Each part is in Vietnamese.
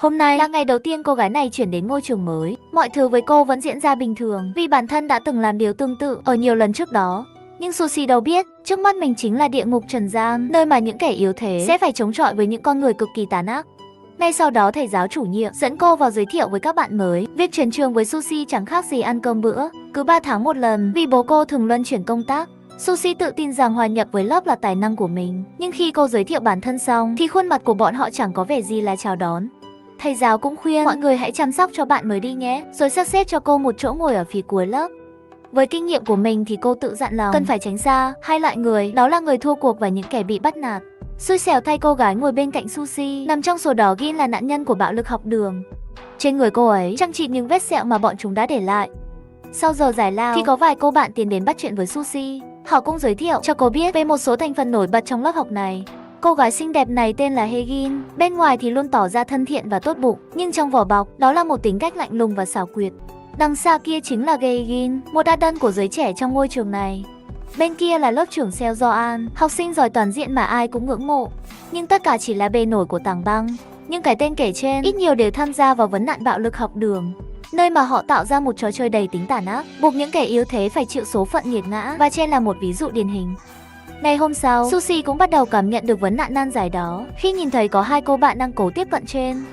Hôm nay là ngày đầu tiên cô gái này chuyển đến ngôi trường mới. Mọi thứ với cô vẫn diễn ra bình thường vì bản thân đã từng làm điều tương tự ở nhiều lần trước đó. Nhưng Sushi đâu biết, trước mắt mình chính là địa ngục trần gian, nơi mà những kẻ yếu thế sẽ phải chống chọi với những con người cực kỳ tàn ác. Ngay sau đó thầy giáo chủ nhiệm dẫn cô vào giới thiệu với các bạn mới. Việc chuyển trường với Sushi chẳng khác gì ăn cơm bữa, cứ 3 tháng một lần vì bố cô thường luân chuyển công tác. Sushi tự tin rằng hòa nhập với lớp là tài năng của mình. Nhưng khi cô giới thiệu bản thân xong thì khuôn mặt của bọn họ chẳng có vẻ gì là chào đón. Thầy giáo cũng khuyên mọi người hãy chăm sóc cho bạn mới đi nhé, rồi sắp xếp cho cô một chỗ ngồi ở phía cuối lớp. Với kinh nghiệm của mình thì cô tự dặn lòng cần phải tránh xa hai loại người, đó là người thua cuộc và những kẻ bị bắt nạt. Xui xẻo thay, cô gái ngồi bên cạnh Sushi nằm trong số đó ghi là nạn nhân của bạo lực học đường. Trên người cô ấy chằng chịt những vết sẹo mà bọn chúng đã để lại. Sau giờ giải lao thì có vài cô bạn tiến đến bắt chuyện với Sushi. Họ cũng giới thiệu cho cô biết về một số thành phần nổi bật trong lớp học này. Cô gái xinh đẹp này tên là Hegin. Bên ngoài thì luôn tỏ ra thân thiện và tốt bụng, nhưng trong vỏ bọc đó là một tính cách lạnh lùng và xảo quyệt. Đằng xa kia chính là Hegin, một idol của giới trẻ trong ngôi trường này. Bên kia là lớp trưởng Seo Jo-an, học sinh giỏi toàn diện mà ai cũng ngưỡng mộ. Nhưng tất cả chỉ là bề nổi của tảng băng. Nhưng cái tên kể trên ít nhiều đều tham gia vào vấn nạn bạo lực học đường, nơi mà họ tạo ra một trò chơi đầy tính tàn ác, buộc những kẻ yếu thế phải chịu số phận nghiệt ngã, và trên là một ví dụ điển hình. Ngày hôm sau, Sushi cũng bắt đầu cảm nhận được vấn nạn nan giải đó khi nhìn thấy có hai cô bạn đang cố tiếp cận trên.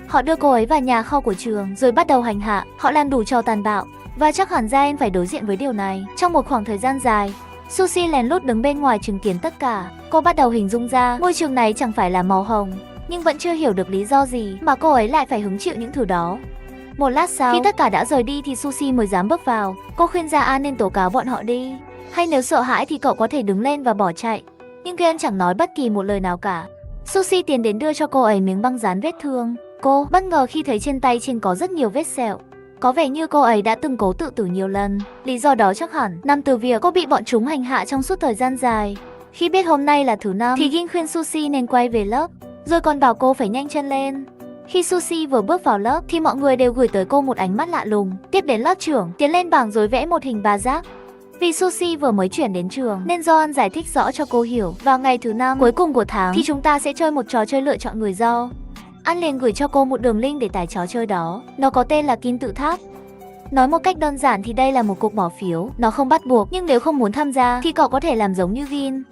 Họ đưa cô ấy vào nhà kho của trường rồi bắt đầu hành hạ. Họ làm đủ trò tàn bạo và chắc hẳn ra em phải đối diện với điều này trong một khoảng thời gian dài. Sushi lén lút đứng bên ngoài chứng kiến tất cả. Cô bắt đầu hình dung ra ngôi trường này chẳng phải là màu hồng, nhưng vẫn chưa hiểu được lý do gì mà cô ấy lại phải hứng chịu những thứ đó. Một lát sau, khi tất cả đã rời đi thì Sushi mới dám bước vào. Cô khuyên Ra-an nên tố cáo bọn họ đi, hay nếu sợ hãi thì cậu có thể đứng lên và bỏ chạy. Nhưng Kian chẳng nói bất kỳ một lời nào cả. Sushi tiến đến đưa cho cô ấy miếng băng dán vết thương. Cô bất ngờ khi thấy trên tay trên có rất nhiều vết sẹo. Có vẻ như cô ấy đã từng cố tự tử nhiều lần. Lý do đó chắc hẳn nằm từ việc cô bị bọn chúng hành hạ trong suốt thời gian dài. Khi biết hôm nay là thứ năm thì Gin khuyên Sushi nên quay về lớp, rồi còn bảo cô phải nhanh chân lên. Khi Sushi vừa bước vào lớp thì mọi người đều gửi tới cô một ánh mắt lạ lùng. Tiếp đến lớp trưởng tiến lên bảng rồi vẽ một hình ba giác. Vì Sushi vừa mới chuyển đến trường nên Do-an giải thích rõ cho cô hiểu. Vào ngày thứ 5 cuối cùng của tháng thì chúng ta sẽ chơi một trò chơi lựa chọn người Do. An liền gửi cho cô một đường link để tải trò chơi đó. Nó có tên là Kim Tự Tháp. Nói một cách đơn giản thì đây là một cuộc bỏ phiếu. Nó không bắt buộc, nhưng nếu không muốn tham gia thì cậu có thể làm giống như Gin.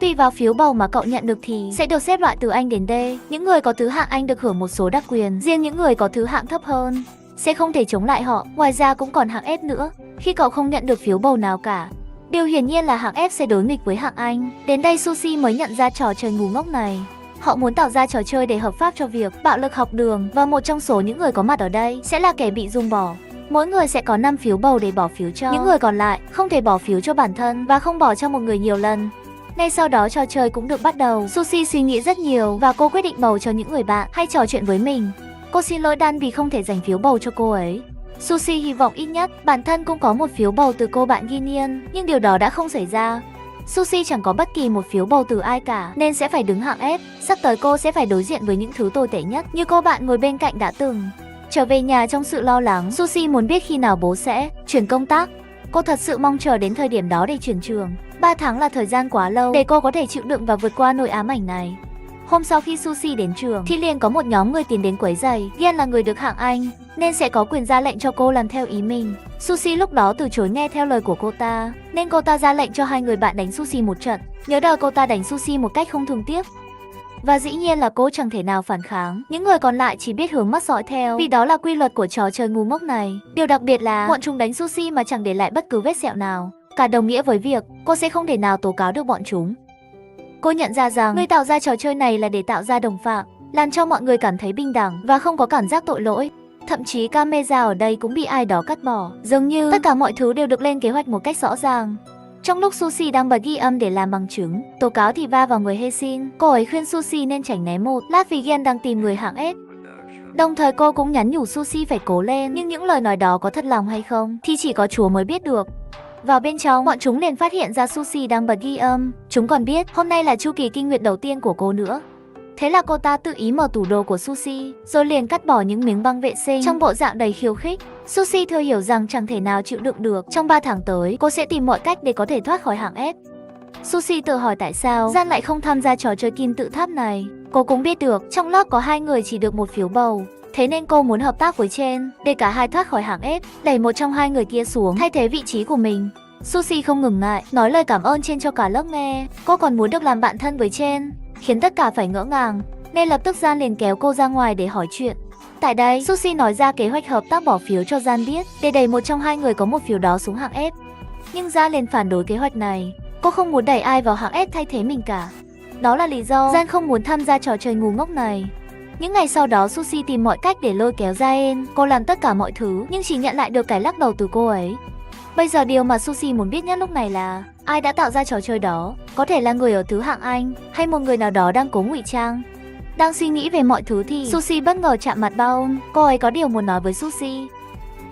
Tùy vào phiếu bầu mà cậu nhận được thì sẽ được xếp loại từ Anh đến D. Những người có thứ hạng Anh được hưởng một số đặc quyền, riêng những người có thứ hạng thấp hơn sẽ không thể chống lại họ. Ngoài ra cũng còn hạng F nữa. Khi cậu không nhận được phiếu bầu nào cả, điều hiển nhiên là hạng F sẽ đối nghịch với hạng Anh. Đến đây Sushi mới nhận ra trò chơi ngu ngốc này. Họ muốn tạo ra trò chơi để hợp pháp cho việc bạo lực học đường, và một trong số những người có mặt ở đây sẽ là kẻ bị ruồng bỏ. Mỗi người sẽ có 5 phiếu bầu để bỏ phiếu cho những người còn lại, không thể bỏ phiếu cho bản thân và không bỏ cho một người nhiều lần. Ngay sau đó trò chơi cũng được bắt đầu. Sushi suy nghĩ rất nhiều và cô quyết định bầu cho những người bạn hay trò chuyện với mình. Cô xin lỗi Dan vì không thể giành phiếu bầu cho cô ấy. Sushi hy vọng ít nhất bản thân cũng có một phiếu bầu từ cô bạn Ginian, nhưng điều đó đã không xảy ra. Sushi chẳng có bất kỳ một phiếu bầu từ ai cả nên sẽ phải đứng hạng F. Sắp tới cô sẽ phải đối diện với những thứ tồi tệ nhất như cô bạn ngồi bên cạnh đã từng. Trở về nhà trong sự lo lắng, Sushi muốn biết khi nào bố sẽ chuyển công tác. Cô thật sự mong chờ đến thời điểm đó để chuyển trường. 3 tháng là thời gian quá lâu để cô có thể chịu đựng và vượt qua nỗi ám ảnh này. Hôm sau khi Sushi đến trường thì liền có một nhóm người tiến đến quấy rầy. Gian là người được hạng Anh nên sẽ có quyền ra lệnh cho cô làm theo ý mình. Sushi lúc đó từ chối nghe theo lời của cô ta, nên cô ta ra lệnh cho hai người bạn đánh Sushi một trận. Nhớ đời cô ta đánh Sushi một cách không thương tiếc. Và dĩ nhiên là cô chẳng thể nào phản kháng. Những người còn lại chỉ biết hướng mắt dõi theo, vì đó là quy luật của trò chơi ngu ngốc này. Điều đặc biệt là bọn chúng đánh Sushi mà chẳng để lại bất cứ vết sẹo nào. Cả đồng nghĩa với việc cô sẽ không thể nào tố cáo được bọn chúng. Cô nhận ra rằng người tạo ra trò chơi này là để tạo ra đồng phạm, làm cho mọi người cảm thấy bình đẳng và không có cảm giác tội lỗi. Thậm chí camera ở đây cũng bị ai đó cắt bỏ. Dường như tất cả mọi thứ đều được lên kế hoạch một cách rõ ràng. Trong lúc Sushi đang bật ghi âm để làm bằng chứng tố cáo thì va vào người Hye-shin. Cô ấy khuyên Sushi nên tránh né một lát vì Gen đang tìm người hạng S. Đồng thời cô cũng nhắn nhủ Sushi phải cố lên, nhưng những lời nói đó có thật lòng hay không thì chỉ có Chúa mới biết được. Vào bên trong, bọn chúng liền phát hiện ra Sushi đang bật ghi âm. Chúng còn biết hôm nay là chu kỳ kinh nguyệt đầu tiên của cô nữa. Thế là cô ta tự ý mở tủ đồ của Sushi, rồi liền cắt bỏ những miếng băng vệ sinh trong bộ dạng đầy khiêu khích. Sushi thừa hiểu rằng chẳng thể nào chịu đựng được. Trong 3 tháng tới, cô sẽ tìm mọi cách để có thể thoát khỏi hạng S. Sushi tự hỏi tại sao Gian lại không tham gia trò chơi kim tự tháp này. Cô cũng biết được trong lớp có 2 người chỉ được 1 phiếu bầu. Thế nên cô muốn hợp tác với Chen để cả hai thoát khỏi hãng ép, đẩy một trong 2 người kia xuống thay thế vị trí của mình. Suzy không ngừng ngại, nói lời cảm ơn Chen cho cả lớp nghe. Cô còn muốn được làm bạn thân với Chen, khiến tất cả phải ngỡ ngàng. Nên lập tức Gian liền kéo cô ra ngoài để hỏi chuyện. Tại đây, Suzy nói ra kế hoạch hợp tác bỏ phiếu cho Gian biết, để đẩy một trong 2 người có 1 phiếu đó xuống hạng F. Nhưng Gian liền phản đối kế hoạch này. Cô không muốn đẩy ai vào hạng F thay thế mình cả. Đó là lý do Gian không muốn tham gia trò chơi ngu ngốc này. Những ngày sau đó, Suzy tìm mọi cách để lôi kéo Jaen. Cô làm tất cả mọi thứ, nhưng chỉ nhận lại được cái lắc đầu từ cô ấy. Bây giờ điều mà Suzy muốn biết nhất lúc này là ai đã tạo ra trò chơi đó. Có thể là người ở thứ hạng Anh, hay một người nào đó đang cố ngụy trang. Đang suy nghĩ về mọi thứ thì Suzy bất ngờ chạm mặt Baon. Cô ấy có điều muốn nói với Suzy.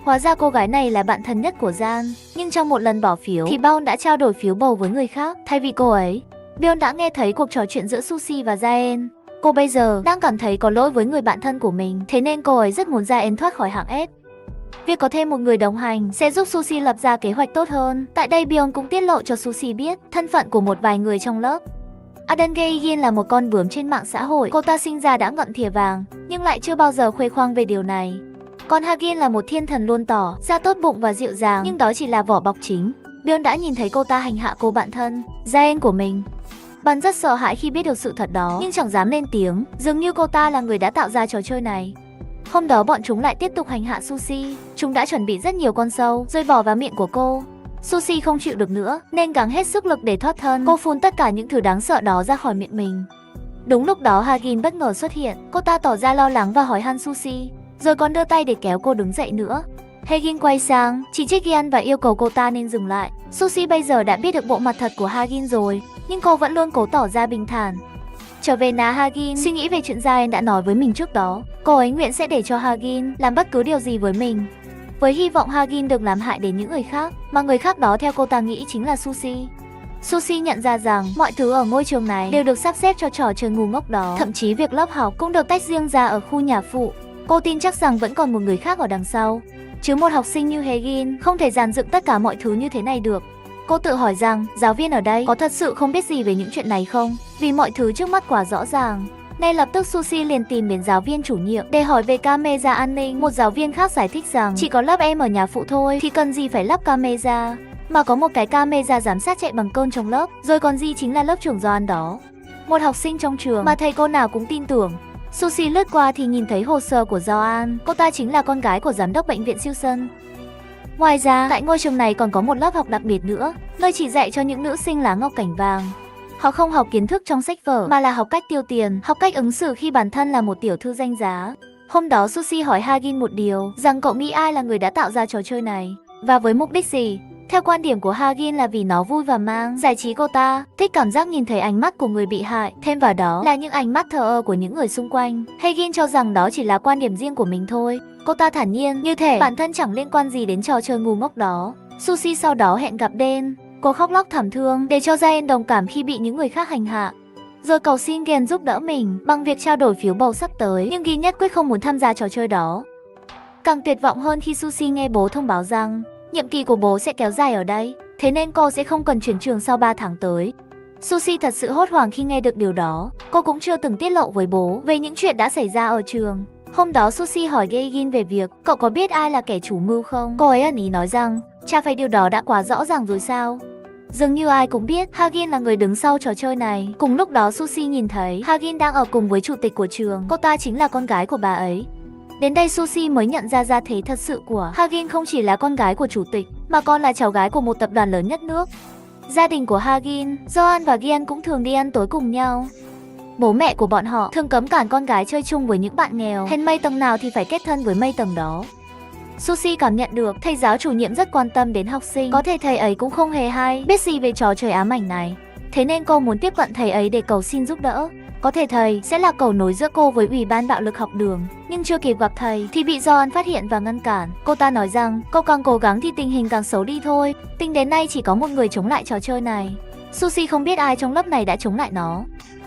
Hóa ra cô gái này là bạn thân nhất của Gian. Nhưng trong một lần bỏ phiếu thì Baon đã trao đổi phiếu bầu với người khác thay vì cô ấy. Baon đã nghe thấy cuộc trò chuyện giữa Suzy và Jaen. Cô bây giờ đang cảm thấy có lỗi với người bạn thân của mình, thế nên cô ấy rất muốn Jaen thoát khỏi hạng F. Việc có thêm một người đồng hành sẽ giúp Suzy lập ra kế hoạch tốt hơn. Tại đây Baon cũng tiết lộ cho Suzy biết thân phận của một vài người trong lớp. Aden Geigin là một con bướm trên mạng xã hội. Cô ta sinh ra đã ngậm thìa vàng, nhưng lại chưa bao giờ khoe khoang về điều này. Còn Hagin là một thiên thần luôn tỏ ra tốt bụng và dịu dàng, nhưng đó chỉ là vỏ bọc chính. Baon đã nhìn thấy cô ta hành hạ cô bạn thân, Jaen của mình. Bạn rất sợ hãi khi biết được sự thật đó, nhưng chẳng dám lên tiếng. Dường như cô ta là người đã tạo ra trò chơi này. Hôm đó bọn chúng lại tiếp tục hành hạ Suzy. Chúng đã chuẩn bị rất nhiều con sâu rơi bỏ vào miệng của cô. Suzy không chịu được nữa nên gắng hết sức lực để thoát thân. Cô phun tất cả những thứ đáng sợ đó ra khỏi miệng mình. Đúng lúc đó Hagin bất ngờ xuất hiện. Cô ta tỏ ra lo lắng và hỏi han Suzy, rồi còn đưa tay để kéo cô đứng dậy nữa. Hagin quay sang chỉ trích Gian và yêu cầu cô ta nên dừng lại. Suzy bây giờ đã biết được bộ mặt thật của Hagin rồi, nhưng cô vẫn luôn cố tỏ ra bình thản. Trở về nhà, Hagin suy nghĩ về chuyện Jaen đã nói với mình trước đó. Cô ấy nguyện sẽ để cho Hagin làm bất cứ điều gì với mình, với hy vọng Hagin đừng làm hại đến những người khác, mà người khác đó theo cô ta nghĩ chính là Suzy. Suzy nhận ra rằng mọi thứ ở ngôi trường này đều được sắp xếp cho trò chơi ngu ngốc đó. Thậm chí việc lớp học cũng được tách riêng ra ở khu nhà phụ. Cô tin chắc rằng vẫn còn một người khác ở đằng sau, chứ một học sinh như Hagin không thể dàn dựng tất cả mọi thứ như thế này được. Cô tự hỏi rằng giáo viên ở đây có thật sự không biết gì về những chuyện này không, vì mọi thứ trước mắt quá rõ ràng. Ngay lập tức Suzy liền tìm đến giáo viên chủ nhiệm để hỏi về camera an ninh. Một giáo viên khác giải thích rằng chỉ có lớp em ở nhà phụ thôi thì cần gì phải lắp camera, mà có một cái camera giám sát chạy bằng cơn trong lớp, rồi còn gì chính là lớp trưởng Doan đó. Một học sinh trong trường mà thầy cô nào cũng tin tưởng. Suzy lướt qua thì nhìn thấy hồ sơ của Joan. Cô ta chính là con gái của giám đốc bệnh viện siêu sân. Ngoài ra, tại ngôi trường này còn có một lớp học đặc biệt nữa, nơi chỉ dạy cho những nữ sinh lá ngọc cành vàng. Họ không học kiến thức trong sách vở, mà là học cách tiêu tiền, học cách ứng xử khi bản thân là một tiểu thư danh giá. Hôm đó Suzy hỏi Hagin một điều, rằng cậu nghĩ ai là người đã tạo ra trò chơi này, và với mục đích gì. Theo quan điểm của Hagin là vì nó vui và mang giải trí. Cô ta thích cảm giác nhìn thấy ánh mắt của người bị hại, thêm vào đó là những ánh mắt thờ ơ của những người xung quanh. Hagin cho rằng đó chỉ là quan điểm riêng của mình thôi. Cô ta thản nhiên, như thể bản thân chẳng liên quan gì đến trò chơi ngu ngốc đó. Suzy sau đó hẹn gặp Den. Cô khóc lóc thảm thương để cho Jaen đồng cảm khi bị những người khác hành hạ, rồi cầu xin Gen giúp đỡ mình bằng việc trao đổi phiếu bầu sắp tới. Nhưng Gi nhất quyết không muốn tham gia trò chơi đó. Càng tuyệt vọng hơn khi Suzy nghe bố thông báo rằng nhiệm kỳ của bố sẽ kéo dài ở đây, thế nên cô sẽ không cần chuyển trường sau 3 tháng tới. Suzy thật sự hốt hoảng khi nghe được điều đó. Cô cũng chưa từng tiết lộ với bố về những chuyện đã xảy ra ở trường. Hôm đó Suzy hỏi Geigin về việc cậu có biết ai là kẻ chủ mưu không. Cô ấy ẩn ý nói rằng chả phải điều đó đã quá rõ ràng rồi sao. Dường như ai cũng biết Hagin là người đứng sau trò chơi này. Cùng lúc đó Suzy nhìn thấy Hagin đang ở cùng với chủ tịch của trường. Cô ta chính là con gái của bà ấy. Đến đây Suzy mới nhận ra thế thật sự của Hagin không chỉ là con gái của chủ tịch, mà còn là cháu gái của một tập đoàn lớn nhất nước. Gia đình của Hagin, Joan và Gian cũng thường đi ăn tối cùng nhau. Bố mẹ của bọn họ thường cấm cản con gái chơi chung với những bạn nghèo, hèn mây tầng nào thì phải kết thân với mây tầng đó. Suzy cảm nhận được thầy giáo chủ nhiệm rất quan tâm đến học sinh. Có thể thầy ấy cũng không hề hay biết gì về trò chơi ám ảnh này, thế nên cô muốn tiếp cận thầy ấy để cầu xin giúp đỡ. Có thể thầy sẽ là cầu nối giữa cô với ủy ban bạo lực học đường. Nhưng chưa kịp gặp thầy thì bị Joan phát hiện và ngăn cản. Cô ta nói rằng cô càng cố gắng thì tình hình càng xấu đi thôi. Tính đến nay chỉ có một người chống lại trò chơi này. Suzy không biết ai trong lớp này đã chống lại nó,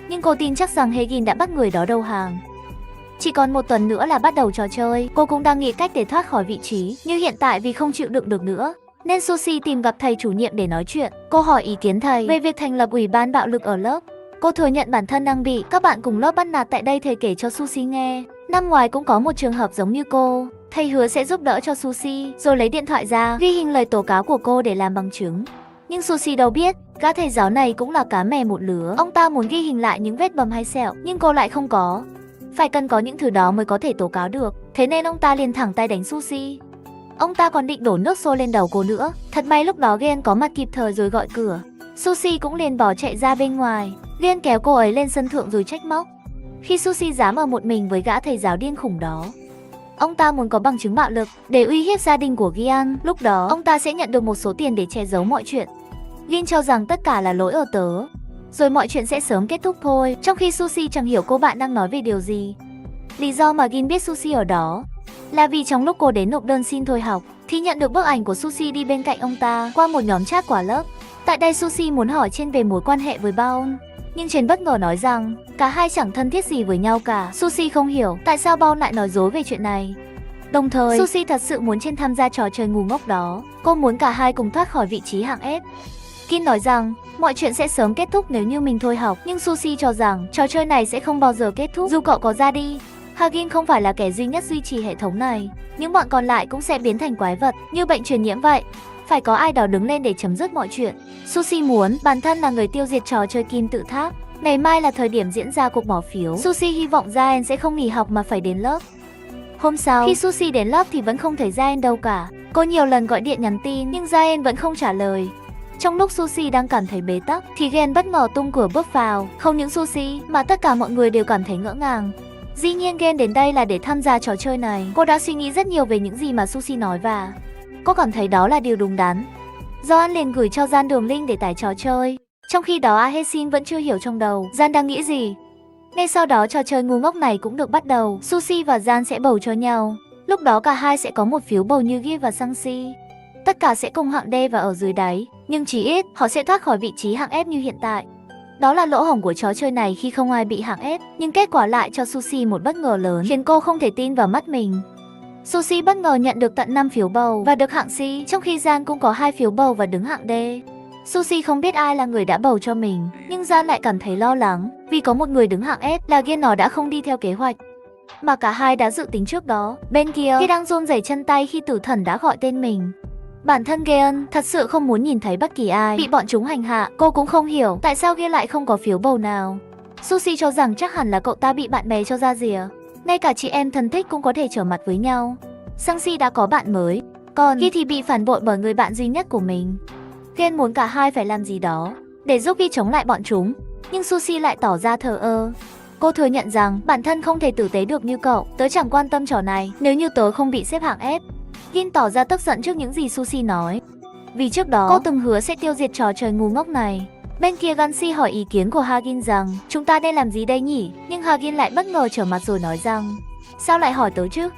nhưng cô tin chắc rằng Hagin đã bắt người đó đầu hàng. Chỉ còn một tuần nữa là bắt đầu trò chơi. Cô cũng đang nghĩ cách để thoát khỏi vị trí, nhưng hiện tại vì không chịu đựng được nữa nên Suzy tìm gặp thầy chủ nhiệm để nói chuyện. Cô hỏi ý kiến thầy về việc thành lập ủy ban bạo lực ở lớp. Cô thừa nhận bản thân đang bị các bạn cùng lớp bắt nạt tại đây, thầy kể cho Sushi nghe. Năm ngoái cũng có một trường hợp giống như cô. Thầy hứa sẽ giúp đỡ cho Sushi, rồi lấy điện thoại ra ghi hình lời tố cáo của cô để làm bằng chứng. Nhưng Sushi đâu biết, gã thầy giáo này cũng là cá mè một lứa. Ông ta muốn ghi hình lại những vết bầm hay sẹo, nhưng cô lại không có. Phải cần có những thứ đó mới có thể tố cáo được. Thế nên ông ta liền thẳng tay đánh Sushi. Ông ta còn định đổ nước sôi lên đầu cô nữa. Thật may lúc đó Gen có mặt kịp thời rồi gọi cửa. Sushi cũng liền bỏ chạy ra bên ngoài. Gen kéo cô ấy lên sân thượng rồi trách móc. Khi Sushi dám ở một mình với gã thầy giáo điên khủng đó, ông ta muốn có bằng chứng bạo lực để uy hiếp gia đình của Gian. Lúc đó ông ta sẽ nhận được một số tiền để che giấu mọi chuyện. Gin cho rằng tất cả là lỗi ở tớ, rồi mọi chuyện sẽ sớm kết thúc thôi. Trong khi Sushi chẳng hiểu cô bạn đang nói về điều gì. Lý do mà Gin biết Sushi ở đó là vì trong lúc cô đến nộp đơn xin thôi học thì nhận được bức ảnh của Sushi đi bên cạnh ông ta qua một nhóm chat của lớp. Tại đây Sushi muốn hỏi trên về mối quan hệ với Baon, nhưng Trên bất ngờ nói rằng cả hai chẳng thân thiết gì với nhau cả. Sushi không hiểu tại sao Baon lại nói dối về chuyện này. Đồng thời, Sushi thật sự muốn Trên tham gia trò chơi ngu ngốc đó. Cô muốn cả hai cùng thoát khỏi vị trí hạng F. Kin nói rằng mọi chuyện sẽ sớm kết thúc nếu như mình thôi học, nhưng Sushi cho rằng trò chơi này sẽ không bao giờ kết thúc dù cậu có ra đi. Hagin không phải là kẻ duy nhất duy trì hệ thống này, những bọn còn lại cũng sẽ biến thành quái vật như bệnh truyền nhiễm vậy. Phải có ai đó đứng lên để chấm dứt mọi chuyện. Sushi muốn bản thân là người tiêu diệt trò chơi kim tự tháp. Ngày mai là thời điểm diễn ra cuộc bỏ phiếu. Sushi hy vọng Jaen sẽ không nghỉ học mà phải đến lớp. Hôm sau, khi Sushi đến lớp thì vẫn không thấy Jaen đâu cả. Cô nhiều lần gọi điện nhắn tin nhưng Jaen vẫn không trả lời. Trong lúc Sushi đang cảm thấy bế tắc thì Gen bất ngờ tung cửa bước vào. Không những Sushi mà tất cả mọi người đều cảm thấy ngỡ ngàng. Dĩ nhiên Gen đến đây là để tham gia trò chơi này. Cô đã suy nghĩ rất nhiều về những gì mà Sushi nói và cô cảm thấy đó là điều đúng đắn. Joan liền gửi cho Gian đường link để tải trò chơi. Trong khi đó Ahesin vẫn chưa hiểu trong đầu Gian đang nghĩ gì. Ngay sau đó trò chơi ngu ngốc này cũng được bắt đầu. Sushi và Gian sẽ bầu cho nhau. Lúc đó cả hai sẽ có một phiếu bầu như Gi và Sangsi. Tất cả sẽ cùng hạng D và ở dưới đáy, nhưng chỉ ít họ sẽ thoát khỏi vị trí hạng F như hiện tại. Đó là lỗ hổng của trò chơi này khi không ai bị hạng F, nhưng kết quả lại cho Sushi một bất ngờ lớn khiến cô không thể tin vào mắt mình. Sushi bất ngờ nhận được tận 5 phiếu bầu và được hạng C, trong khi Gian cũng có 2 phiếu bầu và đứng hạng D. Sushi không biết ai là người đã bầu cho mình, nhưng Gian lại cảm thấy lo lắng vì có một người đứng hạng F là Gen nó đã không đi theo kế hoạch mà cả hai đã dự tính trước đó. Bên kia, khi đang run rẩy chân tay khi tử thần đã gọi tên mình. Bản thân Geon thật sự không muốn nhìn thấy bất kỳ ai bị bọn chúng hành hạ. Cô cũng không hiểu tại sao Geon lại không có phiếu bầu nào. Sushi cho rằng chắc hẳn là cậu ta bị bạn bè cho ra rìa. Ngay cả chị em thân thích cũng có thể trở mặt với nhau. Sangsi đã có bạn mới, còn Gi thì bị phản bội bởi người bạn duy nhất của mình. Geon muốn cả hai phải làm gì đó để giúp Gi chống lại bọn chúng, nhưng Sushi lại tỏ ra thờ ơ. Cô thừa nhận rằng bản thân không thể tử tế được như cậu. Tớ chẳng quan tâm trò này nếu như tớ không bị xếp hạng F. Gin tỏ ra tức giận trước những gì Sushi nói. Vì trước đó, cô từng hứa sẽ tiêu diệt trò chơi ngu ngốc này. Bên kia Gansi hỏi ý kiến của Hagin rằng chúng ta nên làm gì đây nhỉ? Nhưng Hagin lại bất ngờ trở mặt rồi nói rằng sao lại hỏi tớ chứ?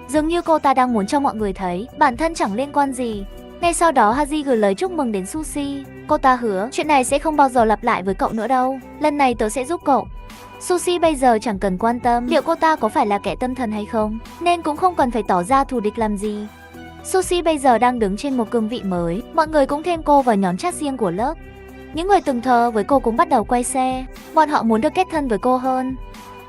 Dường như cô ta đang muốn cho mọi người thấy bản thân chẳng liên quan gì. Ngay sau đó Haji gửi lời chúc mừng đến Sushi. Cô ta hứa chuyện này sẽ không bao giờ lặp lại với cậu nữa đâu. Lần này tớ sẽ giúp cậu. Sushi bây giờ chẳng cần quan tâm liệu cô ta có phải là kẻ tâm thần hay không, nên cũng không cần phải tỏ ra thù địch làm gì. Sushi bây giờ đang đứng trên một cương vị mới. Mọi người cũng thêm cô vào nhóm chat riêng của lớp. Những người từng thờ với cô cũng bắt đầu quay xe. Bọn họ muốn được kết thân với cô hơn.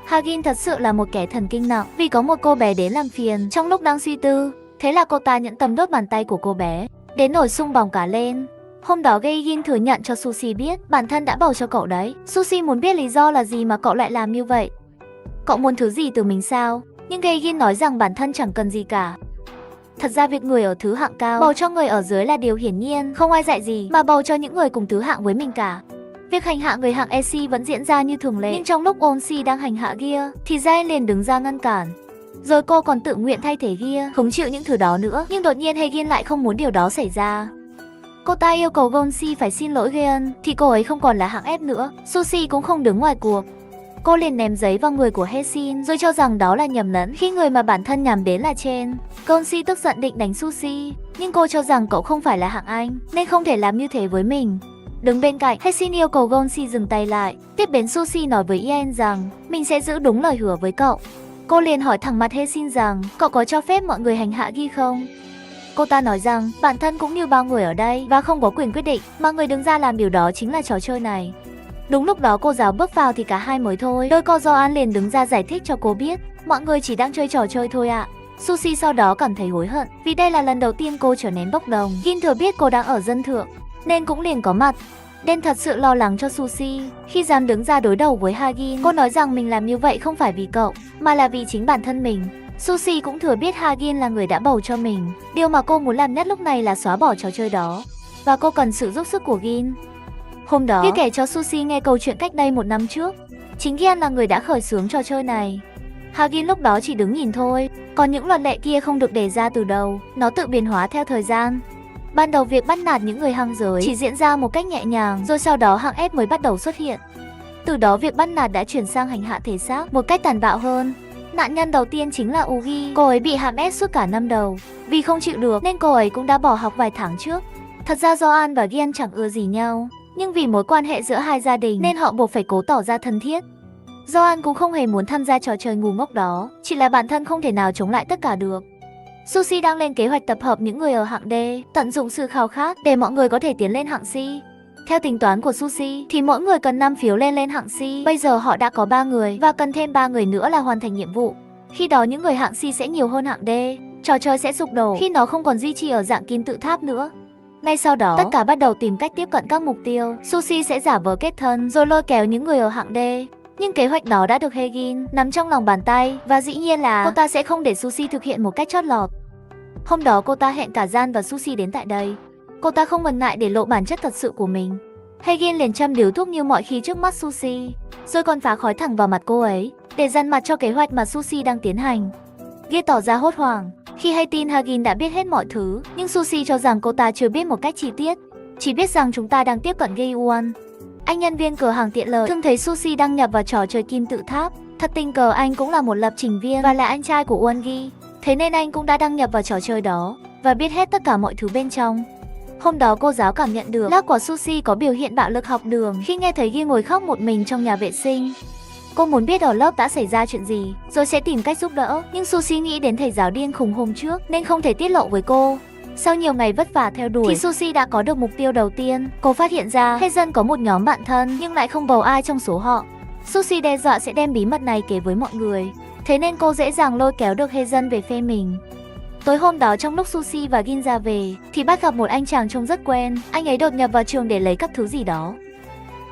Hagin thật sự là một kẻ thần kinh nặng vì có một cô bé đến làm phiền trong lúc đang suy tư. Thế là cô ta nhẫn tâm đốt bàn tay của cô bé đến nổi xung bỏng cả lên. Hôm đó Gaegin thừa nhận cho Sushi biết bản thân đã bầu cho cậu đấy. Sushi muốn biết lý do là gì mà cậu lại làm như vậy. Cậu muốn thứ gì từ mình sao? Nhưng Gaegin nói rằng bản thân chẳng cần gì cả. Thật ra việc người ở thứ hạng cao bầu cho người ở dưới là điều hiển nhiên, không ai dạy gì mà bầu cho những người cùng thứ hạng với mình cả. Việc hành hạ người hạng EC vẫn diễn ra như thường lệ, nhưng trong lúc Onsi đang hành hạ Gia thì Jae liền đứng ra ngăn cản. Rồi cô còn tự nguyện thay thế Gia, không chịu những thứ đó nữa. Nhưng đột nhiên Hagin lại không muốn điều đó xảy ra. Cô ta yêu cầu Gonsi phải xin lỗi Geon thì cô ấy không còn là hạng F nữa. Sushi cũng không đứng ngoài cuộc. Cô liền ném giấy vào người của Haesin rồi cho rằng đó là nhầm lẫn khi người mà bản thân nhắm đến là Chen. Gonsi tức giận định đánh Sushi, nhưng cô cho rằng cậu không phải là hạng Anh nên không thể làm như thế với mình. Đứng bên cạnh, Haesin yêu cầu Gonsi dừng tay lại. Tiếp đến Sushi nói với Ien rằng mình sẽ giữ đúng lời hứa với cậu. Cô liền hỏi thẳng mặt Haesin rằng cậu có cho phép mọi người hành hạ Gi không? Cô ta nói rằng bản thân cũng như bao người ở đây và không có quyền quyết định, mà người đứng ra làm điều đó chính là trò chơi này. Đúng lúc đó cô giáo bước vào thì cả hai mới thôi. Đôi co Joan liền đứng ra giải thích cho cô biết, mọi người chỉ đang chơi trò chơi thôi ạ. Suzy sau đó cảm thấy hối hận, vì đây là lần đầu tiên cô trở nên bốc đồng. Gin thừa biết cô đang ở dân thượng, nên cũng liền có mặt. Den thật sự lo lắng cho Suzy khi dám đứng ra đối đầu với Hagin. Cô nói rằng mình làm như vậy không phải vì cậu, mà là vì chính bản thân mình. Suzy cũng thừa biết Hagin là người đã bầu cho mình. Điều mà cô muốn làm nhất lúc này là xóa bỏ trò chơi đó, và cô cần sự giúp sức của Gin. Hôm đó, Gin kể cho Suzy nghe câu chuyện cách đây 1 năm trước. Chính Gin là người đã khởi xướng trò chơi này. Hagin lúc đó chỉ đứng nhìn thôi, còn những luật lệ kia không được đề ra từ đầu, nó tự biến hóa theo thời gian. Ban đầu việc bắt nạt những người hăng giới chỉ diễn ra một cách nhẹ nhàng, rồi sau đó hạng ép mới bắt đầu xuất hiện. Từ đó việc bắt nạt đã chuyển sang hành hạ thể xác một cách tàn bạo hơn. Nạn nhân đầu tiên chính là Ugi. Cô ấy bị hãm ép suốt cả năm đầu. Vì không chịu được nên cô ấy cũng đã bỏ học vài tháng trước. Thật ra Joan và Gien chẳng ưa gì nhau, nhưng vì mối quan hệ giữa hai gia đình nên họ buộc phải cố tỏ ra thân thiết. Joan cũng không hề muốn tham gia trò chơi ngu ngốc đó, chỉ là bản thân không thể nào chống lại tất cả được. Suzy đang lên kế hoạch tập hợp những người ở hạng D, tận dụng sự khao khát để mọi người có thể tiến lên hạng C. Theo tính toán của Suzy thì mỗi người cần 5 phiếu lên hạng C. Bây giờ họ đã có 3 người và cần thêm 3 người nữa là hoàn thành nhiệm vụ. Khi đó những người hạng C sẽ nhiều hơn hạng D. Trò chơi sẽ sụp đổ khi nó không còn duy trì ở dạng kim tự tháp nữa. Ngay sau đó, tất cả bắt đầu tìm cách tiếp cận các mục tiêu. Suzy sẽ giả vờ kết thân rồi lôi kéo những người ở hạng D. Nhưng kế hoạch đó đã được Hagin nắm trong lòng bàn tay, và dĩ nhiên là cô ta sẽ không để Suzy thực hiện một cách chót lọt. Hôm đó cô ta hẹn cả Jan và Suzy đến tại đây. Cô ta không ngần ngại để lộ bản chất thật sự của mình. Hagin liền châm điếu thuốc như mọi khi trước mắt Suzy, rồi còn phá khói thẳng vào mặt cô ấy để dằn mặt cho kế hoạch mà Suzy đang tiến hành. Gien tỏ ra hốt hoảng khi hay tin Hagin đã biết hết mọi thứ, nhưng Suzy cho rằng cô ta chưa biết một cách chi tiết, chỉ biết rằng chúng ta đang tiếp cận Gayuan. Anh nhân viên cửa hàng tiện lợi thường thấy Suzy đăng nhập vào trò chơi kim tự tháp. Thật tình cờ anh cũng là một lập trình viên và là anh trai của Wongi. Thế nên anh cũng đã đăng nhập vào trò chơi đó và biết hết tất cả mọi thứ bên trong. Hôm đó cô giáo cảm nhận được lớp của Suzy có biểu hiện bạo lực học đường khi nghe thấy Gien ngồi khóc một mình trong nhà vệ sinh. Cô muốn biết ở lớp đã xảy ra chuyện gì, rồi sẽ tìm cách giúp đỡ. Nhưng Suzy nghĩ đến thầy giáo điên khùng hôm trước nên không thể tiết lộ với cô. Sau nhiều ngày vất vả theo đuổi thì Suzy đã có được mục tiêu đầu tiên. Cô phát hiện ra Hazen có một nhóm bạn thân nhưng lại không bầu ai trong số họ. Suzy đe dọa sẽ đem bí mật này kể với mọi người. Thế nên cô dễ dàng lôi kéo được Hazen về phe mình. Tối hôm đó trong lúc Suzy và Gin ra về thì bắt gặp một anh chàng trông rất quen. Anh ấy đột nhập vào trường để lấy các thứ gì đó.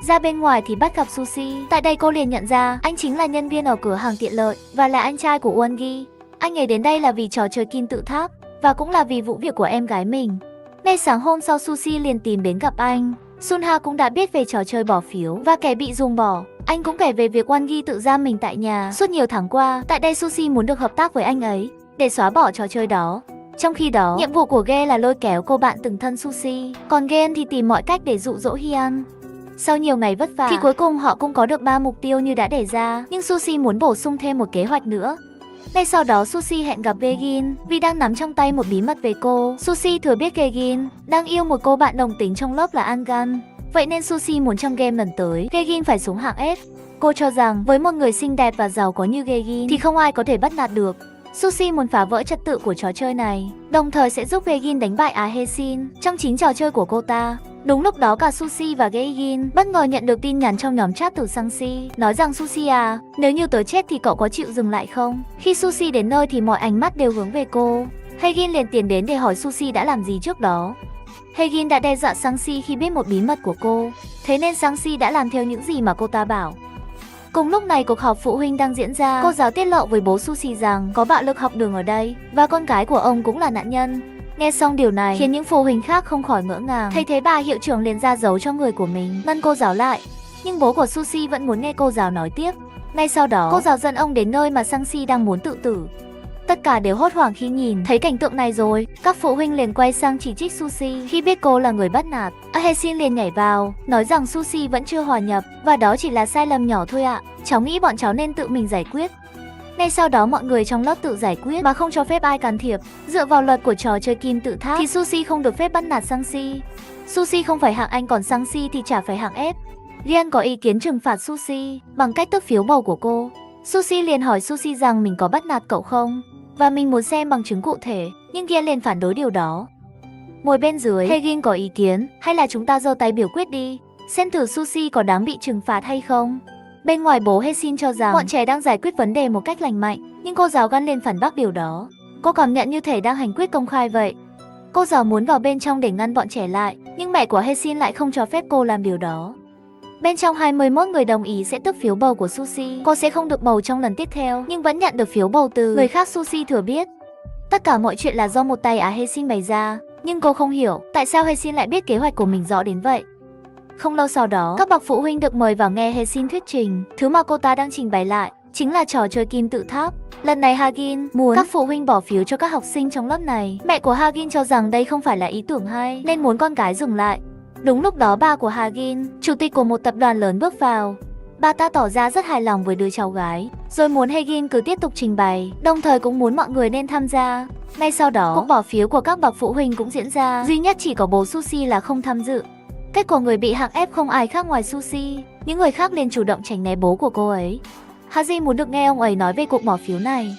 Ra bên ngoài thì bắt gặp Suzy. Tại đây cô liền nhận ra anh chính là nhân viên ở cửa hàng tiện lợi và là anh trai của Wongi. Anh ấy đến đây là vì trò chơi kim tự tháp và cũng là vì vụ việc của em gái mình. Ngay sáng hôm sau Suzy liền tìm đến gặp anh. Sunha cũng đã biết về trò chơi bỏ phiếu và kẻ bị ruồng bỏ. Anh cũng kể về việc Wongi tự giam mình tại nhà suốt nhiều tháng qua. Tại đây Suzy muốn được hợp tác với anh ấy để xóa bỏ trò chơi đó. Trong khi đó, nhiệm vụ của Gien là lôi kéo cô bạn từng thân Suzy, còn Gien thì tìm mọi cách để dụ dỗ Hyan. Sau nhiều ngày vất vả thì cuối cùng họ cũng có được 3 mục tiêu như đã đề ra, nhưng Suzy muốn bổ sung thêm một kế hoạch nữa. Ngay sau đó Suzy hẹn gặp Gin vì đang nắm trong tay một bí mật về cô. Suzy thừa biết Gin đang yêu một cô bạn đồng tính trong lớp là Angan. Vậy nên Suzy muốn trong game lần tới Gin phải xuống hạng S. Cô cho rằng với một người xinh đẹp và giàu có như Gin thì không ai có thể bắt nạt được. Suzy muốn phá vỡ trật tự của trò chơi này, đồng thời sẽ giúp Gin đánh bại Ahesin trong chính trò chơi của cô ta. Đúng lúc đó cả Suzy và Gin bất ngờ nhận được tin nhắn trong nhóm chat từ Sangsi, nói rằng Suzy à, nếu như tớ chết thì cậu có chịu dừng lại không? Khi Suzy đến nơi thì mọi ánh mắt đều hướng về cô. Gin liền tiến đến để hỏi Suzy đã làm gì trước đó. Gin đã đe dọa Sangsi khi biết một bí mật của cô, thế nên Sangsi đã làm theo những gì mà cô ta bảo. Cùng lúc này cuộc họp phụ huynh đang diễn ra, cô giáo tiết lộ với bố Suzy rằng có bạo lực học đường ở đây và con gái của ông cũng là nạn nhân. Nghe xong điều này khiến những phụ huynh khác không khỏi ngỡ ngàng. Thấy thế bà hiệu trưởng liền ra dấu cho người của mình ngăn cô giáo lại. Nhưng bố của Suzy vẫn muốn nghe cô giáo nói tiếp. Ngay sau đó cô giáo dẫn ông đến nơi mà Sangsi đang muốn tự tử. Tất cả đều hốt hoảng khi nhìn thấy cảnh tượng này rồi. Các phụ huynh liền quay sang chỉ trích Suzy khi biết cô là người bắt nạt. Ahesin liền nhảy vào nói rằng Suzy vẫn chưa hòa nhập và đó chỉ là sai lầm nhỏ thôi ạ. Cháu nghĩ bọn cháu nên tự mình giải quyết. Ngay sau đó mọi người trong lớp tự giải quyết mà không cho phép ai can thiệp. Dựa vào luật của trò chơi kim tự tháp thì Suzy không được phép bắt nạt Sangsi. Suzy không phải hạng Anh còn Sangsi thì chả phải hạng F. Ryan có ý kiến trừng phạt Suzy bằng cách tước phiếu bầu của cô. Suzy liền hỏi Suzy rằng mình có bắt nạt cậu không và mình muốn xem bằng chứng cụ thể, nhưng Ryan liền phản đối điều đó. Ngồi bên dưới, Gin có ý kiến hay là chúng ta giơ tay biểu quyết đi. xem thử Sushi có đáng bị trừng phạt hay không. Bên ngoài bố Hae-shin cho rằng bọn trẻ đang giải quyết vấn đề một cách lành mạnh, nhưng cô giáo gắt lên phản bác điều đó. Cô cảm nhận như thể đang hành quyết công khai vậy. Cô giáo muốn vào bên trong để ngăn bọn trẻ lại, nhưng mẹ của Hae-shin lại không cho phép cô làm điều đó. Bên trong 21 người đồng ý sẽ tước phiếu bầu của Sushi. Cô sẽ không được bầu trong lần tiếp theo, nhưng vẫn nhận được phiếu bầu từ người khác. Sushi thừa biết tất cả mọi chuyện là do một tay Hae-shin bày ra, nhưng cô không hiểu tại sao Hae-shin lại biết kế hoạch của mình rõ đến vậy. Không lâu sau đó, các bậc phụ huynh được mời vào nghe Hae-shin thuyết trình. Thứ mà cô ta đang trình bày lại chính là trò chơi kim tự tháp. Lần này Hagin muốn các phụ huynh bỏ phiếu cho các học sinh trong lớp này. Mẹ của Hagin cho rằng đây không phải là ý tưởng hay, nên muốn con cái dừng lại. Đúng lúc đó ba của Hagin, chủ tịch của một tập đoàn lớn bước vào. Bà ta tỏ ra rất hài lòng với đứa cháu gái, rồi muốn Hagin cứ tiếp tục trình bày, đồng thời cũng muốn mọi người nên tham gia. Ngay sau đó, cuộc bỏ phiếu của các bậc phụ huynh cũng diễn ra, duy nhất chỉ có bố Sushi là không tham dự. Kết của người bị hạng ép không ai khác ngoài Sushi, những người khác liền chủ động tránh né bố của cô ấy. Haji muốn được nghe ông ấy nói về cuộc bỏ phiếu này.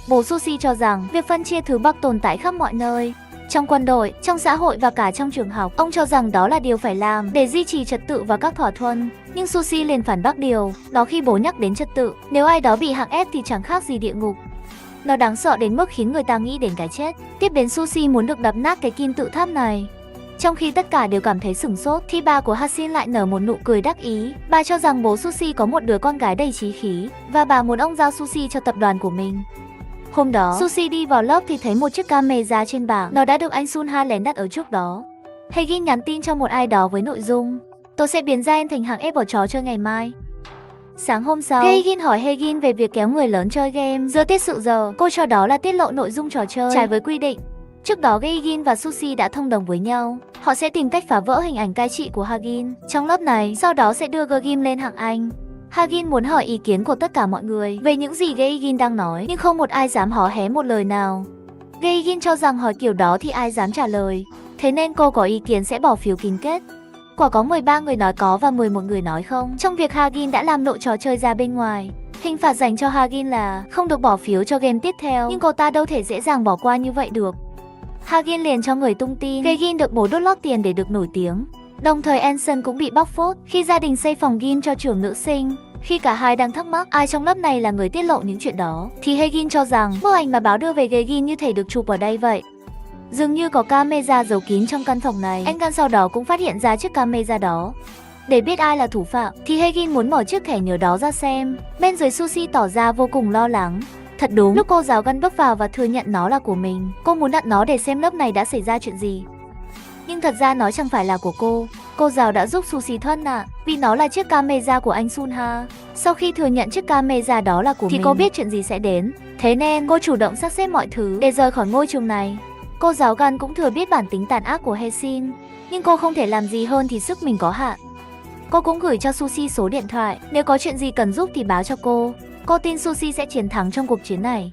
Bố Sushi cho rằng việc phân chia thứ bậc tồn tại khắp mọi nơi, trong quân đội, trong xã hội và cả trong trường học. Ông cho rằng đó là điều phải làm để duy trì trật tự và các thỏa thuận. Nhưng Sushi liền phản bác điều đó khi bố nhắc đến trật tự. Nếu ai đó bị hạng ép thì chẳng khác gì địa ngục. Nó đáng sợ đến mức khiến người ta nghĩ đến cái chết. Tiếp đến Sushi muốn được đập nát cái kim tự tháp này. Trong khi tất cả đều cảm thấy sửng sốt thì bà của Hae-shin lại nở một nụ cười đắc ý. Bà cho rằng bố Sushi có một đứa con gái đầy chí khí và bà muốn ông giao Sushi cho tập đoàn của mình. Hôm đó, Sushi đi vào lớp thì thấy một chiếc camera trên bảng. Nó đã được anh Sun Ha lén đặt ở trước đó. Hagin nhắn tin cho một ai đó với nội dung: tôi sẽ biến ra em thành hạng ép ở trò chơi ngày mai. Sáng hôm sau, Hagin hỏi Hagin về việc kéo người lớn chơi game giữa tiết sự giờ. Cô cho đó là tiết lộ nội dung trò chơi trái với quy định. Trước đó Hagin và Sushi đã thông đồng với nhau. Họ sẽ tìm cách phá vỡ hình ảnh cai trị của Hagin trong lớp này, sau đó sẽ đưa Gim lên hạng Anh. Hagin muốn hỏi ý kiến của tất cả mọi người về những gì Hagin đang nói, nhưng không một ai dám hó hé một lời nào. Hagin cho rằng hỏi kiểu đó thì ai dám trả lời, thế nên cô có ý kiến sẽ bỏ phiếu kín kết. Quả có 13 người nói có và 11 người nói không. Trong việc Hagin đã làm lộ trò chơi ra bên ngoài, hình phạt dành cho Hagin là không được bỏ phiếu cho game tiếp theo, nhưng cô ta đâu thể dễ dàng bỏ qua như vậy được. Hagin liền cho người tung tin Hagin được bố đốt lót tiền để được nổi tiếng. Đồng thời Anson cũng bị bóc phốt khi gia đình xây phòng gym cho trưởng nữ sinh. Khi cả hai đang thắc mắc ai trong lớp này là người tiết lộ những chuyện đó, thì Hagin cho rằng bức ảnh mà báo đưa về Hagin như thể được chụp ở đây vậy. Dường như có camera giấu kín trong căn phòng này. Anh Gan sau đó cũng phát hiện ra chiếc camera đó. Để biết ai là thủ phạm, thì Hagin muốn mở chiếc thẻ nhớ đó ra xem. Bên dưới Sushi tỏ ra vô cùng lo lắng. Thật đúng, lúc cô giáo Gan bước vào và thừa nhận nó là của mình, cô muốn đặt nó để xem lớp này đã xảy ra chuyện gì. Nhưng thật ra nó chẳng phải là của cô. Cô giáo đã giúp Sushi thoát nạn vì nó là chiếc camera của anh Sun Ha. Sau khi thừa nhận chiếc camera đó là của mình, cô biết chuyện gì sẽ đến. Thế nên cô chủ động sắp xếp mọi thứ để rời khỏi ngôi trường này. Cô giáo Gan cũng thừa biết bản tính tàn ác của Hae-shin, nhưng cô không thể làm gì hơn thì sức mình có hạn. Cô cũng gửi cho Sushi số điện thoại, nếu có chuyện gì cần giúp thì báo cho cô. Cô tin Sushi sẽ chiến thắng trong cuộc chiến này.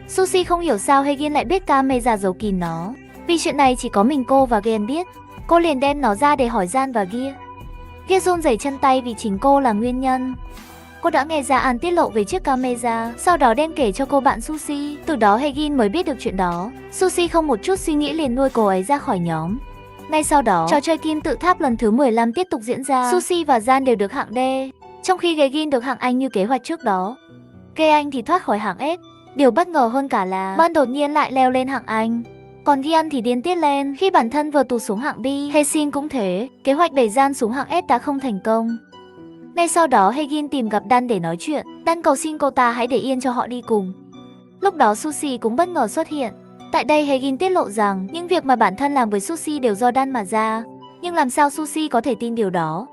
Sushi không hiểu sao Hagin lại biết camera giấu kín nó, vì chuyện này chỉ có mình cô và Gen biết. Cô liền đem nó ra để hỏi Gian và Gia. Gia run rẩy chân tay vì chính cô là nguyên nhân. Cô đã nghe ra An tiết lộ về chiếc camera, sau đó đem kể cho cô bạn Sushi. Từ đó Hagin mới biết được chuyện đó. Sushi không một chút suy nghĩ liền nuôi cô ấy ra khỏi nhóm. Ngay sau đó, trò chơi kim tự tháp lần thứ 15 tiếp tục diễn ra. Sushi và Gian đều được hạng D, trong khi Hagin được hạng Anh như kế hoạch trước đó. Kê Anh thì thoát khỏi hạng F. Điều bất ngờ hơn cả là Ban đột nhiên lại leo lên hạng Anh. Còn Gian thì điên tiết lên khi bản thân vừa tụt xuống hạng B. Hae-shin cũng thế, kế hoạch đẩy Gian xuống hạng S đã không thành công. Ngay sau đó Hagin tìm gặp Dan để nói chuyện. Dan cầu xin cô ta hãy để yên cho họ đi cùng. Lúc đó Sushi cũng bất ngờ xuất hiện. Tại đây Hagin tiết lộ rằng những việc mà bản thân làm với Sushi đều do Dan mà ra. Nhưng làm sao Sushi có thể tin điều đó?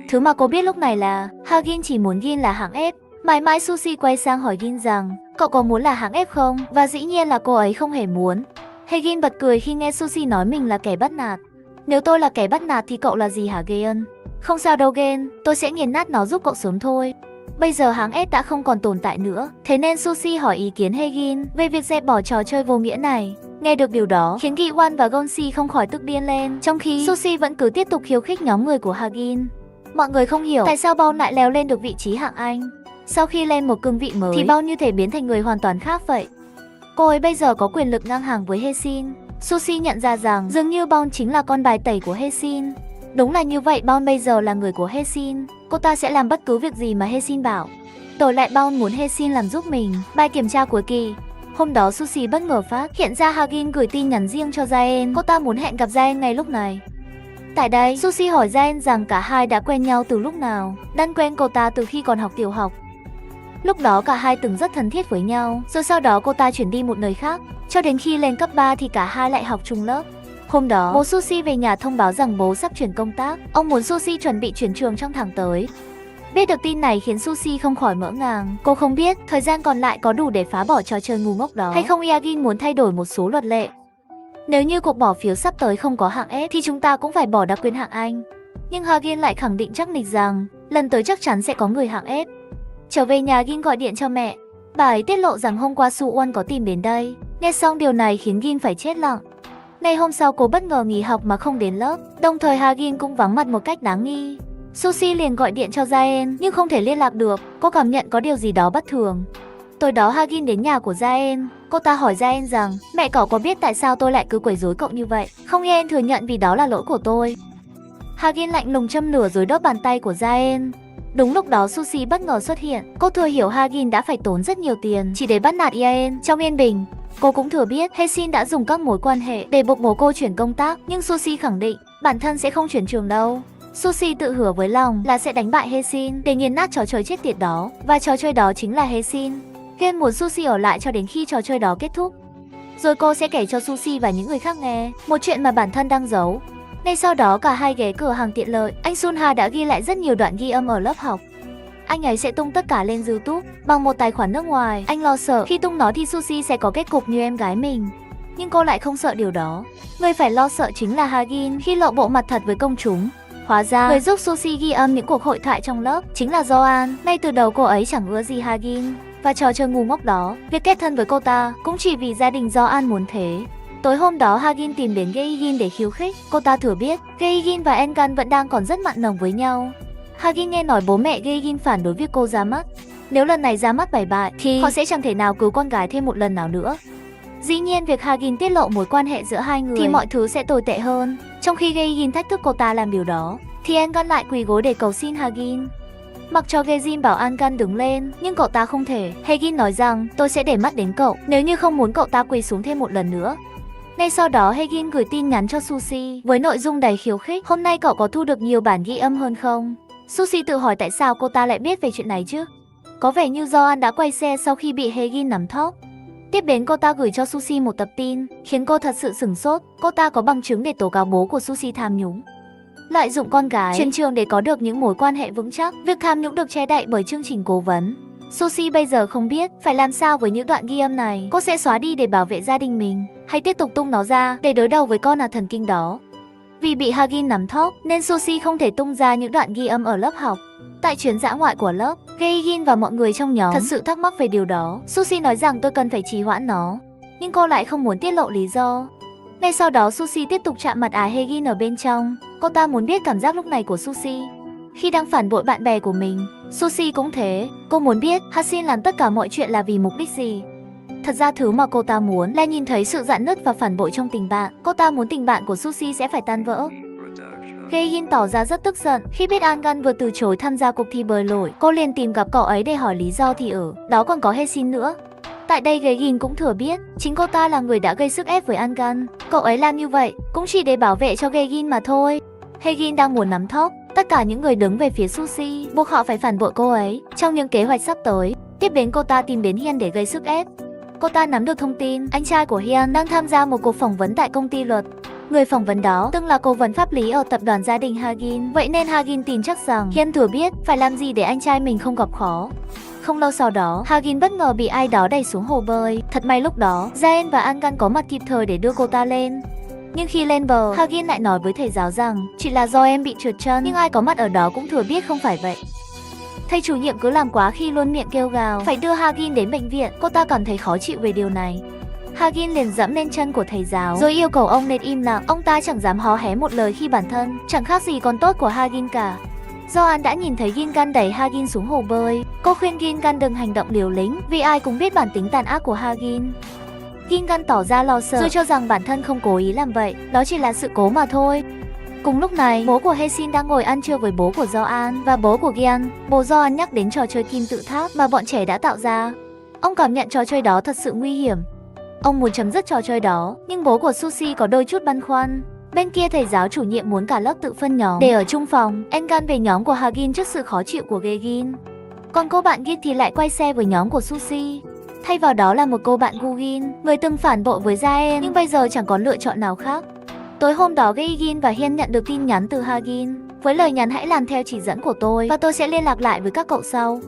Thứ mà cô biết lúc này là Hagin chỉ muốn Gin là hạng F. Mãi mãi Sushi quay sang hỏi Gin rằng cậu có muốn là hạng F không? Và dĩ nhiên là cô ấy không hề muốn. Hagin bật cười khi nghe Sushi nói mình là kẻ bắt nạt. Nếu tôi là kẻ bắt nạt thì cậu là gì hả Gen? Không sao đâu Gen, tôi sẽ nghiền nát nó giúp cậu sớm thôi. Bây giờ hạng S đã không còn tồn tại nữa, thế nên Sushi hỏi ý kiến Hagin về việc dẹp bỏ trò chơi vô nghĩa này. Nghe được điều đó khiến Gi-won và Gonsi không khỏi tức điên lên, trong khi Sushi vẫn cứ tiếp tục khiêu khích nhóm người của Hagin. Mọi người không hiểu tại sao Bao lại leo lên được vị trí hạng Anh. Sau khi lên một cương vị mới thì Bao như thể biến thành người hoàn toàn khác vậy. Cô ấy bây giờ có quyền lực ngang hàng với Hae-shin. Sushi nhận ra rằng dường như Bao chính là con bài tẩy của Hae-shin. Đúng là như vậy, Bon bây giờ là người của Hae-shin. Cô ta sẽ làm bất cứ việc gì mà Hae-shin bảo. Đổi lại Bon muốn Hae-shin làm giúp mình. Bài kiểm tra cuối kỳ. Hôm đó Sushi bất ngờ phát hiện ra Hagin gửi tin nhắn riêng cho Jaen. Cô ta muốn hẹn gặp Jaen ngay lúc này. Tại đây, Sushi hỏi Jaen rằng cả hai đã quen nhau từ lúc nào. Dan quen cô ta từ khi còn học tiểu học. Lúc đó cả hai từng rất thân thiết với nhau, rồi sau đó cô ta chuyển đi một nơi khác. Cho đến khi lên cấp 3 thì cả hai lại học chung lớp. Hôm đó, bố Sushi về nhà thông báo rằng bố sắp chuyển công tác. Ông muốn Sushi chuẩn bị chuyển trường trong tháng tới. Biết được tin này khiến Sushi không khỏi ngỡ ngàng. Cô không biết thời gian còn lại có đủ để phá bỏ trò chơi ngu ngốc đó hay không. Yagin muốn thay đổi một số luật lệ. Nếu như cuộc bỏ phiếu sắp tới không có hạng F thì chúng ta cũng phải bỏ đặc quyền hạng Anh. Nhưng Hagin lại khẳng định chắc nịch rằng lần tới chắc chắn sẽ có người hạng F. Trở về nhà, Gin gọi điện cho mẹ. Bà ấy tiết lộ rằng hôm qua Suwon có tìm đến đây. Nghe xong điều này khiến Gin phải chết lặng. Ngày hôm sau cô bất ngờ nghỉ học mà không đến lớp. Đồng thời Hagin cũng vắng mặt một cách đáng nghi. Sushi liền gọi điện cho Jaen nhưng không thể liên lạc được. Cô cảm nhận có điều gì đó bất thường. Tối đó Hagin đến nhà của Jaen. Cô ta hỏi Jaen rằng mẹ cậu có biết tại sao tôi lại cứ quấy rối cậu như vậy không? Yen thừa nhận vì đó là lỗi của tôi. Hagin lạnh lùng châm lửa rồi đốt bàn tay của Jaen. Đúng lúc đó Sushi bất ngờ xuất hiện. Cô thừa hiểu Hagin đã phải tốn rất nhiều tiền chỉ để bắt nạt Yen trong yên bình. Cô cũng thừa biết Hae-shin đã dùng các mối quan hệ để buộc bố cô chuyển công tác, nhưng Sushi khẳng định bản thân sẽ không chuyển trường đâu. Sushi tự hứa với lòng là sẽ đánh bại Hae-shin để nghiền nát trò chơi chết tiệt đó, và trò chơi đó chính là Hae-shin. Gen muốn Sushi ở lại cho đến khi trò chơi đó kết thúc. Rồi cô sẽ kể cho Sushi và những người khác nghe một chuyện mà bản thân đang giấu. Ngay sau đó cả hai ghé cửa hàng tiện lợi. Anh Sunha đã ghi lại rất nhiều đoạn ghi âm ở lớp học. Anh ấy sẽ tung tất cả lên YouTube bằng một tài khoản nước ngoài. Anh lo sợ khi tung nó thì Sushi sẽ có kết cục như em gái mình. Nhưng cô lại không sợ điều đó. Người phải lo sợ chính là Hagin khi lộ bộ mặt thật với công chúng. Hóa ra, người giúp Sushi ghi âm những cuộc hội thoại trong lớp chính là Joan. Ngay từ đầu cô ấy chẳng ưa gì Hagin và trò chơi ngu ngốc đó. Việc kết thân với cô ta cũng chỉ vì gia đình Joan muốn thế. Tối hôm đó Hagin tìm đến Gaegin để khiêu khích. Cô ta thừa biết Gaegin và Engan vẫn đang còn rất mặn nồng với nhau. Hagin nghe nói bố mẹ Gaegin phản đối việc cô ra mắt. Nếu lần này ra mắt bại bại thì họ sẽ chẳng thể nào cứu con gái thêm một lần nào nữa. Dĩ nhiên việc Hagin tiết lộ mối quan hệ giữa hai người thì mọi thứ sẽ tồi tệ hơn. Trong khi Gaegin thách thức cô ta làm điều đó thì Engan lại quỳ gối để cầu xin Hagin. Mặc cho Gaegin bảo Engan đứng lên nhưng cậu ta không thể. Hagin nói rằng tôi sẽ để mắt đến cậu nếu như không muốn cậu ta quỳ xuống thêm một lần nữa. Ngay sau đó Hagin gửi tin nhắn cho Sushi với nội dung đầy khiêu khích. Hôm nay cậu có thu được nhiều bản ghi âm hơn không? Sushi tự hỏi tại sao cô ta lại biết về chuyện này chứ? Có vẻ như Joan đã quay xe sau khi bị Hagin nắm thóp. Tiếp đến cô ta gửi cho Sushi một tập tin khiến cô thật sự sửng sốt. Cô ta có bằng chứng để tố cáo bố của Sushi tham nhũng, lợi dụng con gái chuyển trường để có được những mối quan hệ vững chắc. Việc tham nhũng được che đậy bởi chương trình cố vấn. Sushi bây giờ không biết phải làm sao với những đoạn ghi âm này. Cô sẽ xóa đi để bảo vệ gia đình mình hay tiếp tục tung nó ra để đối đầu với con là thần kinh đó? Vì bị Hagin nắm thóp nên Sushi không thể tung ra những đoạn ghi âm ở lớp học. Tại chuyến dã ngoại của lớp, Gaegin và mọi người trong nhóm thật sự thắc mắc về điều đó. Sushi nói rằng tôi cần phải trì hoãn nó, nhưng cô lại không muốn tiết lộ lý do. Ngay sau đó Sushi tiếp tục chạm mặt ái Hagin ở bên trong. Cô ta muốn biết cảm giác lúc này của Sushi khi đang phản bội bạn bè của mình. Sushi cũng thế, cô muốn biết Hae-shin làm tất cả mọi chuyện là vì mục đích gì. Thật ra thứ mà cô ta muốn là nhìn thấy sự rạn nứt và phản bội trong tình bạn. Cô ta muốn tình bạn của Sushi sẽ phải tan vỡ. Gaegin tỏ ra rất tức giận khi biết Engan vừa từ chối tham gia cuộc thi bơi lội. Cô liền tìm gặp cậu ấy để hỏi lý do thì ở đó còn có Hae-shin nữa. Tại đây Gaegin cũng thừa biết chính cô ta là người đã gây sức ép với Engan. Cậu ấy làm như vậy cũng chỉ để bảo vệ cho Gaegin mà thôi. Hagin đang muốn nắm thóp tất cả những người đứng về phía Sushi, buộc họ phải phản bội cô ấy trong những kế hoạch sắp tới. Tiếp đến cô ta tìm đến Hyun để gây sức ép. Cô ta nắm được thông tin anh trai của Hyun đang tham gia một cuộc phỏng vấn tại công ty luật. Người phỏng vấn đó từng là cố vấn pháp lý ở tập đoàn gia đình Hagin. Vậy nên Hagin tin chắc rằng Hyun thừa biết phải làm gì để anh trai mình không gặp khó. Không lâu sau đó, Hagin bất ngờ bị ai đó đẩy xuống hồ bơi. Thật may lúc đó, Jaen và Engan có mặt kịp thời để đưa cô ta lên. Nhưng khi lên bờ, Hagin lại nói với thầy giáo rằng chỉ là do em bị trượt chân, nhưng ai có mặt ở đó cũng thừa biết không phải vậy. Thầy chủ nhiệm cứ làm quá khi luôn miệng kêu gào phải đưa Hagin đến bệnh viện. Cô ta cảm thấy khó chịu về điều này. Hagin liền dẫm lên chân của thầy giáo rồi yêu cầu ông nên im lặng. Ông ta chẳng dám hó hé một lời khi bản thân chẳng khác gì con tốt của Hagin cả. Joan đã nhìn thấy Gingan đẩy Hagin xuống hồ bơi. Cô khuyên Gingan đừng hành động liều lĩnh vì ai cũng biết bản tính tàn ác của Hagin. Gingan tỏ ra lo sợ rồi cho rằng bản thân không cố ý làm vậy, đó chỉ là sự cố mà thôi. Cùng lúc này, bố của Hae-shin đang ngồi ăn trưa với bố của Do-an và bố của Gyeon. Bố Do-an nhắc đến trò chơi kim tự tháp mà bọn trẻ đã tạo ra. Ông cảm nhận trò chơi đó thật sự nguy hiểm. Ông muốn chấm dứt trò chơi đó, nhưng bố của Sushi có đôi chút băn khoăn. Bên kia thầy giáo chủ nhiệm muốn cả lớp tự phân nhóm để ở chung phòng. Engan về nhóm của Hagin trước sự khó chịu của Gaegin. Còn cô bạn Git thì lại quay xe với nhóm của Sushi. Thay vào đó là một cô bạn Gugin, người từng phản bội với Jaen nhưng bây giờ chẳng có lựa chọn nào khác. Tối hôm đó Gaegin và Hiên nhận được tin nhắn từ Hagin với lời nhắn hãy làm theo chỉ dẫn của tôi và tôi sẽ liên lạc lại với các cậu sau.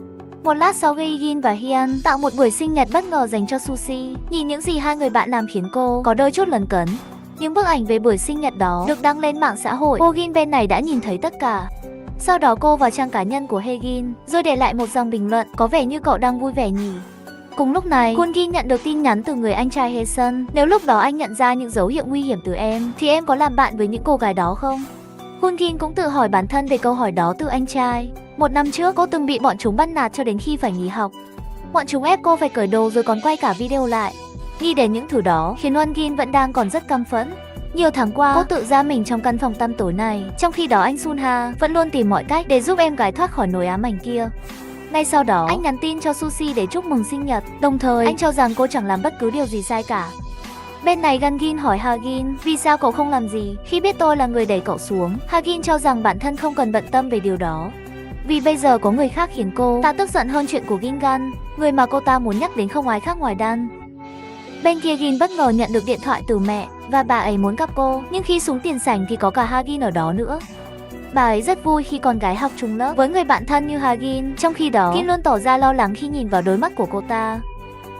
Một lát sau Gaegin và Hiên tạo một buổi sinh nhật bất ngờ dành cho Sushi. Nhìn những gì hai người bạn làm khiến cô có đôi chút lấn cấn. Những bức ảnh về buổi sinh nhật đó được đăng lên mạng xã hội. Gogin bên này đã nhìn thấy tất cả. Sau đó cô vào trang cá nhân của Haegin rồi để lại một dòng bình luận có vẻ như cậu đang vui vẻ nhỉ. Cùng lúc này, Kungi nhận được tin nhắn từ người anh trai Hae-sun. Nếu lúc đó anh nhận ra những dấu hiệu nguy hiểm từ em thì em có làm bạn với những cô gái đó không? Kungi cũng tự hỏi bản thân về câu hỏi đó từ anh trai. Một năm trước cô từng bị bọn chúng bắt nạt cho đến khi phải nghỉ học. Bọn chúng ép cô phải cởi đồ rồi còn quay cả video lại. Nghĩ đến những thứ đó khiến Won-gin vẫn đang còn rất căm phẫn. Nhiều tháng qua, cô tự ra mình trong căn phòng tăm tối này. Trong khi đó anh Sun-ha vẫn luôn tìm mọi cách để giúp em gái thoát khỏi nỗi ám ảnh kia. Ngay sau đó, anh nhắn tin cho Sushi để chúc mừng sinh nhật. Đồng thời, anh cho rằng cô chẳng làm bất cứ điều gì sai cả. Bên này Gangin hỏi Hagin vì sao cậu không làm gì khi biết tôi là người đẩy cậu xuống. Hagin cho rằng bản thân không cần bận tâm về điều đó. Vì bây giờ có người khác khiến cô ta tức giận hơn chuyện của Gingan. Người mà cô ta muốn nhắc đến không ai khác ngoài Dan. Bên kia Gin bất ngờ nhận được điện thoại từ mẹ và bà ấy muốn gặp cô, nhưng khi xuống tiền sảnh thì có cả Hagin ở đó nữa. Bà ấy rất vui khi con gái học chung lớp với người bạn thân như Hagin, trong khi đó Gin luôn tỏ ra lo lắng khi nhìn vào đôi mắt của cô ta.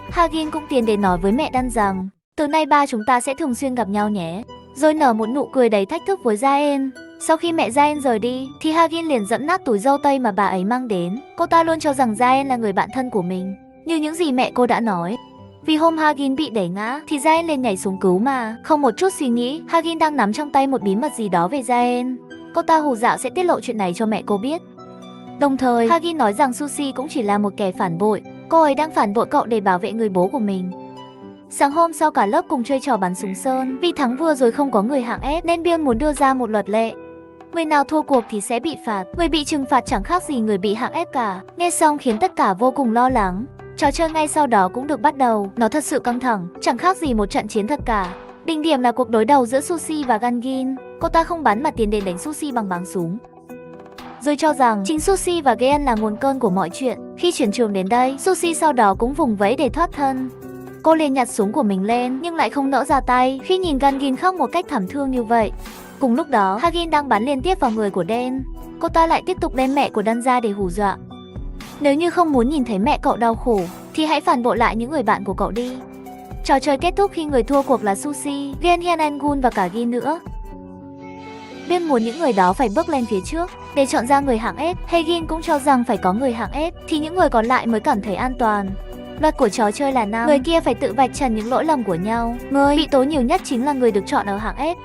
Hagin cũng tiến đến nói với mẹ Dan rằng từ nay ba chúng ta sẽ thường xuyên gặp nhau nhé, rồi nở một nụ cười đầy thách thức với Jaen. Sau khi mẹ Jaen rời đi thì Hagin liền dẫm nát túi dâu tây mà bà ấy mang đến. Cô ta luôn cho rằng Jaen là người bạn thân của mình, như những gì mẹ cô đã nói. Vì hôm Hagin bị đẩy ngã thì Jaen lên nhảy xuống cứu mà. Không một chút suy nghĩ, Hagin đang nắm trong tay một bí mật gì đó về Jaen. Cô ta hù dọa sẽ tiết lộ chuyện này cho mẹ cô biết. Đồng thời, Hagin nói rằng Sushi cũng chỉ là một kẻ phản bội. Cô ấy đang phản bội cậu để bảo vệ người bố của mình. Sáng hôm sau cả lớp cùng chơi trò bắn súng sơn. Vì thắng vừa rồi không có người hạng ép nên Biên muốn đưa ra một luật lệ. Người nào thua cuộc thì sẽ bị phạt. Người bị trừng phạt chẳng khác gì người bị hạng ép cả. Nghe xong khiến tất cả vô cùng lo lắng. Trò chơi ngay sau đó cũng được bắt đầu. Nó thật sự căng thẳng, chẳng khác gì một trận chiến thật cả. Đỉnh điểm là cuộc đối đầu giữa Sushi và Gangin. Cô ta không bắn mà tiến đến đánh Sushi bằng báng súng, rồi cho rằng chính Sushi và Gaeon là nguồn cơn của mọi chuyện. Khi chuyển trường đến đây, Sushi sau đó cũng vùng vẫy để thoát thân. Cô liền nhặt súng của mình lên nhưng lại không nỡ ra tay khi nhìn Gangin khóc một cách thảm thương như vậy. Cùng lúc đó, Hagin đang bắn liên tiếp vào người của Dan. Cô ta lại tiếp tục đem mẹ của Dan ra để hù dọa. Nếu như không muốn nhìn thấy mẹ cậu đau khổ thì hãy phản bội lại những người bạn của cậu đi. Trò chơi kết thúc khi người thua cuộc là Sushi, Gaeon, Hyun Angun và cả Gin nữa. Biên muốn những người đó phải bước lên phía trước để chọn ra người hạng ép. Haegin cũng cho rằng phải có người hạng ép thì những người còn lại mới cảm thấy an toàn. Luật của trò chơi là người kia phải tự vạch trần những lỗi lầm của nhau. Người bị tố nhiều nhất chính là người được chọn ở hạng ép.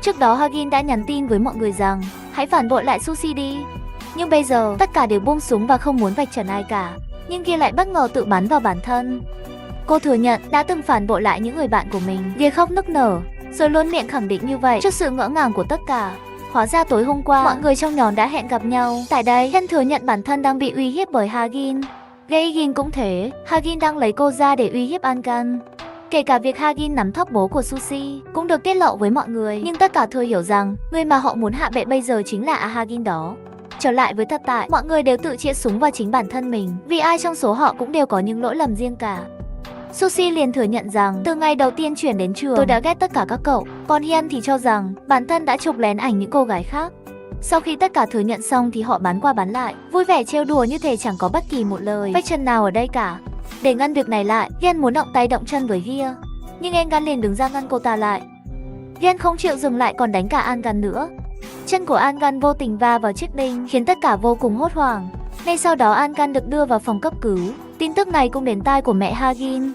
Trước đó Hagin đã nhắn tin với mọi người rằng hãy phản bội lại Sushi đi. Nhưng bây giờ tất cả đều buông súng và không muốn vạch trần ai cả. Nhưng kia lại bất ngờ tự bắn vào bản thân. Cô thừa nhận đã từng phản bội lại những người bạn của mình. Kia khóc nức nở, rồi luôn miệng khẳng định như vậy trước sự ngỡ ngàng của tất cả. Hóa ra tối hôm qua mọi người trong nhóm đã hẹn gặp nhau. Tại đây, Hyun thừa nhận bản thân đang bị uy hiếp bởi Hagin. Gaegin cũng thế, Hagin đang lấy cô ra để uy hiếp Angan. Kể cả việc Hagin nắm thóp bố của Sushi cũng được tiết lộ với mọi người, nhưng tất cả thừa hiểu rằng người mà họ muốn hạ bệ bây giờ chính là Hagin đó. Trở lại với thực tại, mọi người đều tự chĩa súng vào chính bản thân mình, vì ai trong số họ cũng đều có những lỗi lầm riêng cả. Sushi liền thừa nhận rằng từ ngày đầu tiên chuyển đến trường tôi đã ghét tất cả các cậu. Còn Hyun thì cho rằng bản thân đã chụp lén ảnh những cô gái khác. Sau khi tất cả thừa nhận xong thì họ bắn qua bắn lại, vui vẻ trêu đùa như thể chẳng có bất kỳ một lời vạch chân nào ở đây cả. Để ngăn việc này lại, Hyun muốn động tay động chân với Gia, nhưng Angan liền đứng ra ngăn cô ta lại. Hyun không chịu dừng lại còn đánh cả Angan nữa. Chân của Angan vô tình va vào chiếc đinh khiến tất cả vô cùng hốt hoảng. Ngay sau đó Angan được đưa vào phòng cấp cứu. Tin tức này cũng đến tai của mẹ Hagin.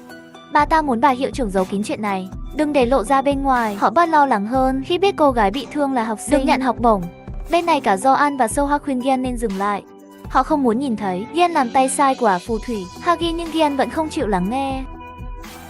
Bà ta muốn bà hiệu trưởng giấu kín chuyện này, đừng để lộ ra bên ngoài. Họ bắt lo lắng hơn khi biết cô gái bị thương là học sinh được nhận học bổng. Bên này cả Do-an và Soha khuyên Gyeon nên dừng lại. Họ không muốn nhìn thấy Gyeon làm tay sai của phù thủy Hagin, nhưng Gyeon vẫn không chịu lắng nghe.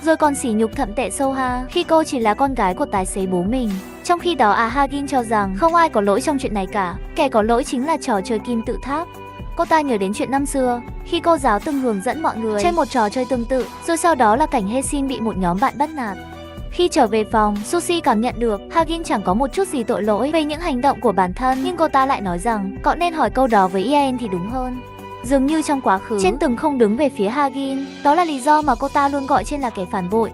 Rồi còn sỉ nhục thậm tệ Soha khi cô chỉ là con gái của tài xế bố mình. Trong khi đó Hagin cho rằng không ai có lỗi trong chuyện này cả, kẻ có lỗi chính là trò chơi kim tự tháp. Cô ta nhớ đến chuyện năm xưa, khi cô giáo từng hướng dẫn mọi người chơi một trò chơi tương tự, rồi sau đó là cảnh Hae-shin bị một nhóm bạn bắt nạt. Khi trở về phòng, Suzy cảm nhận được Hagin chẳng có một chút gì tội lỗi về những hành động của bản thân, nhưng cô ta lại nói rằng cậu nên hỏi câu đó với Ian thì đúng hơn. Dường như trong quá khứ, Chen từng không đứng về phía Hagin, đó là lý do mà cô ta luôn gọi Chen là kẻ phản bội.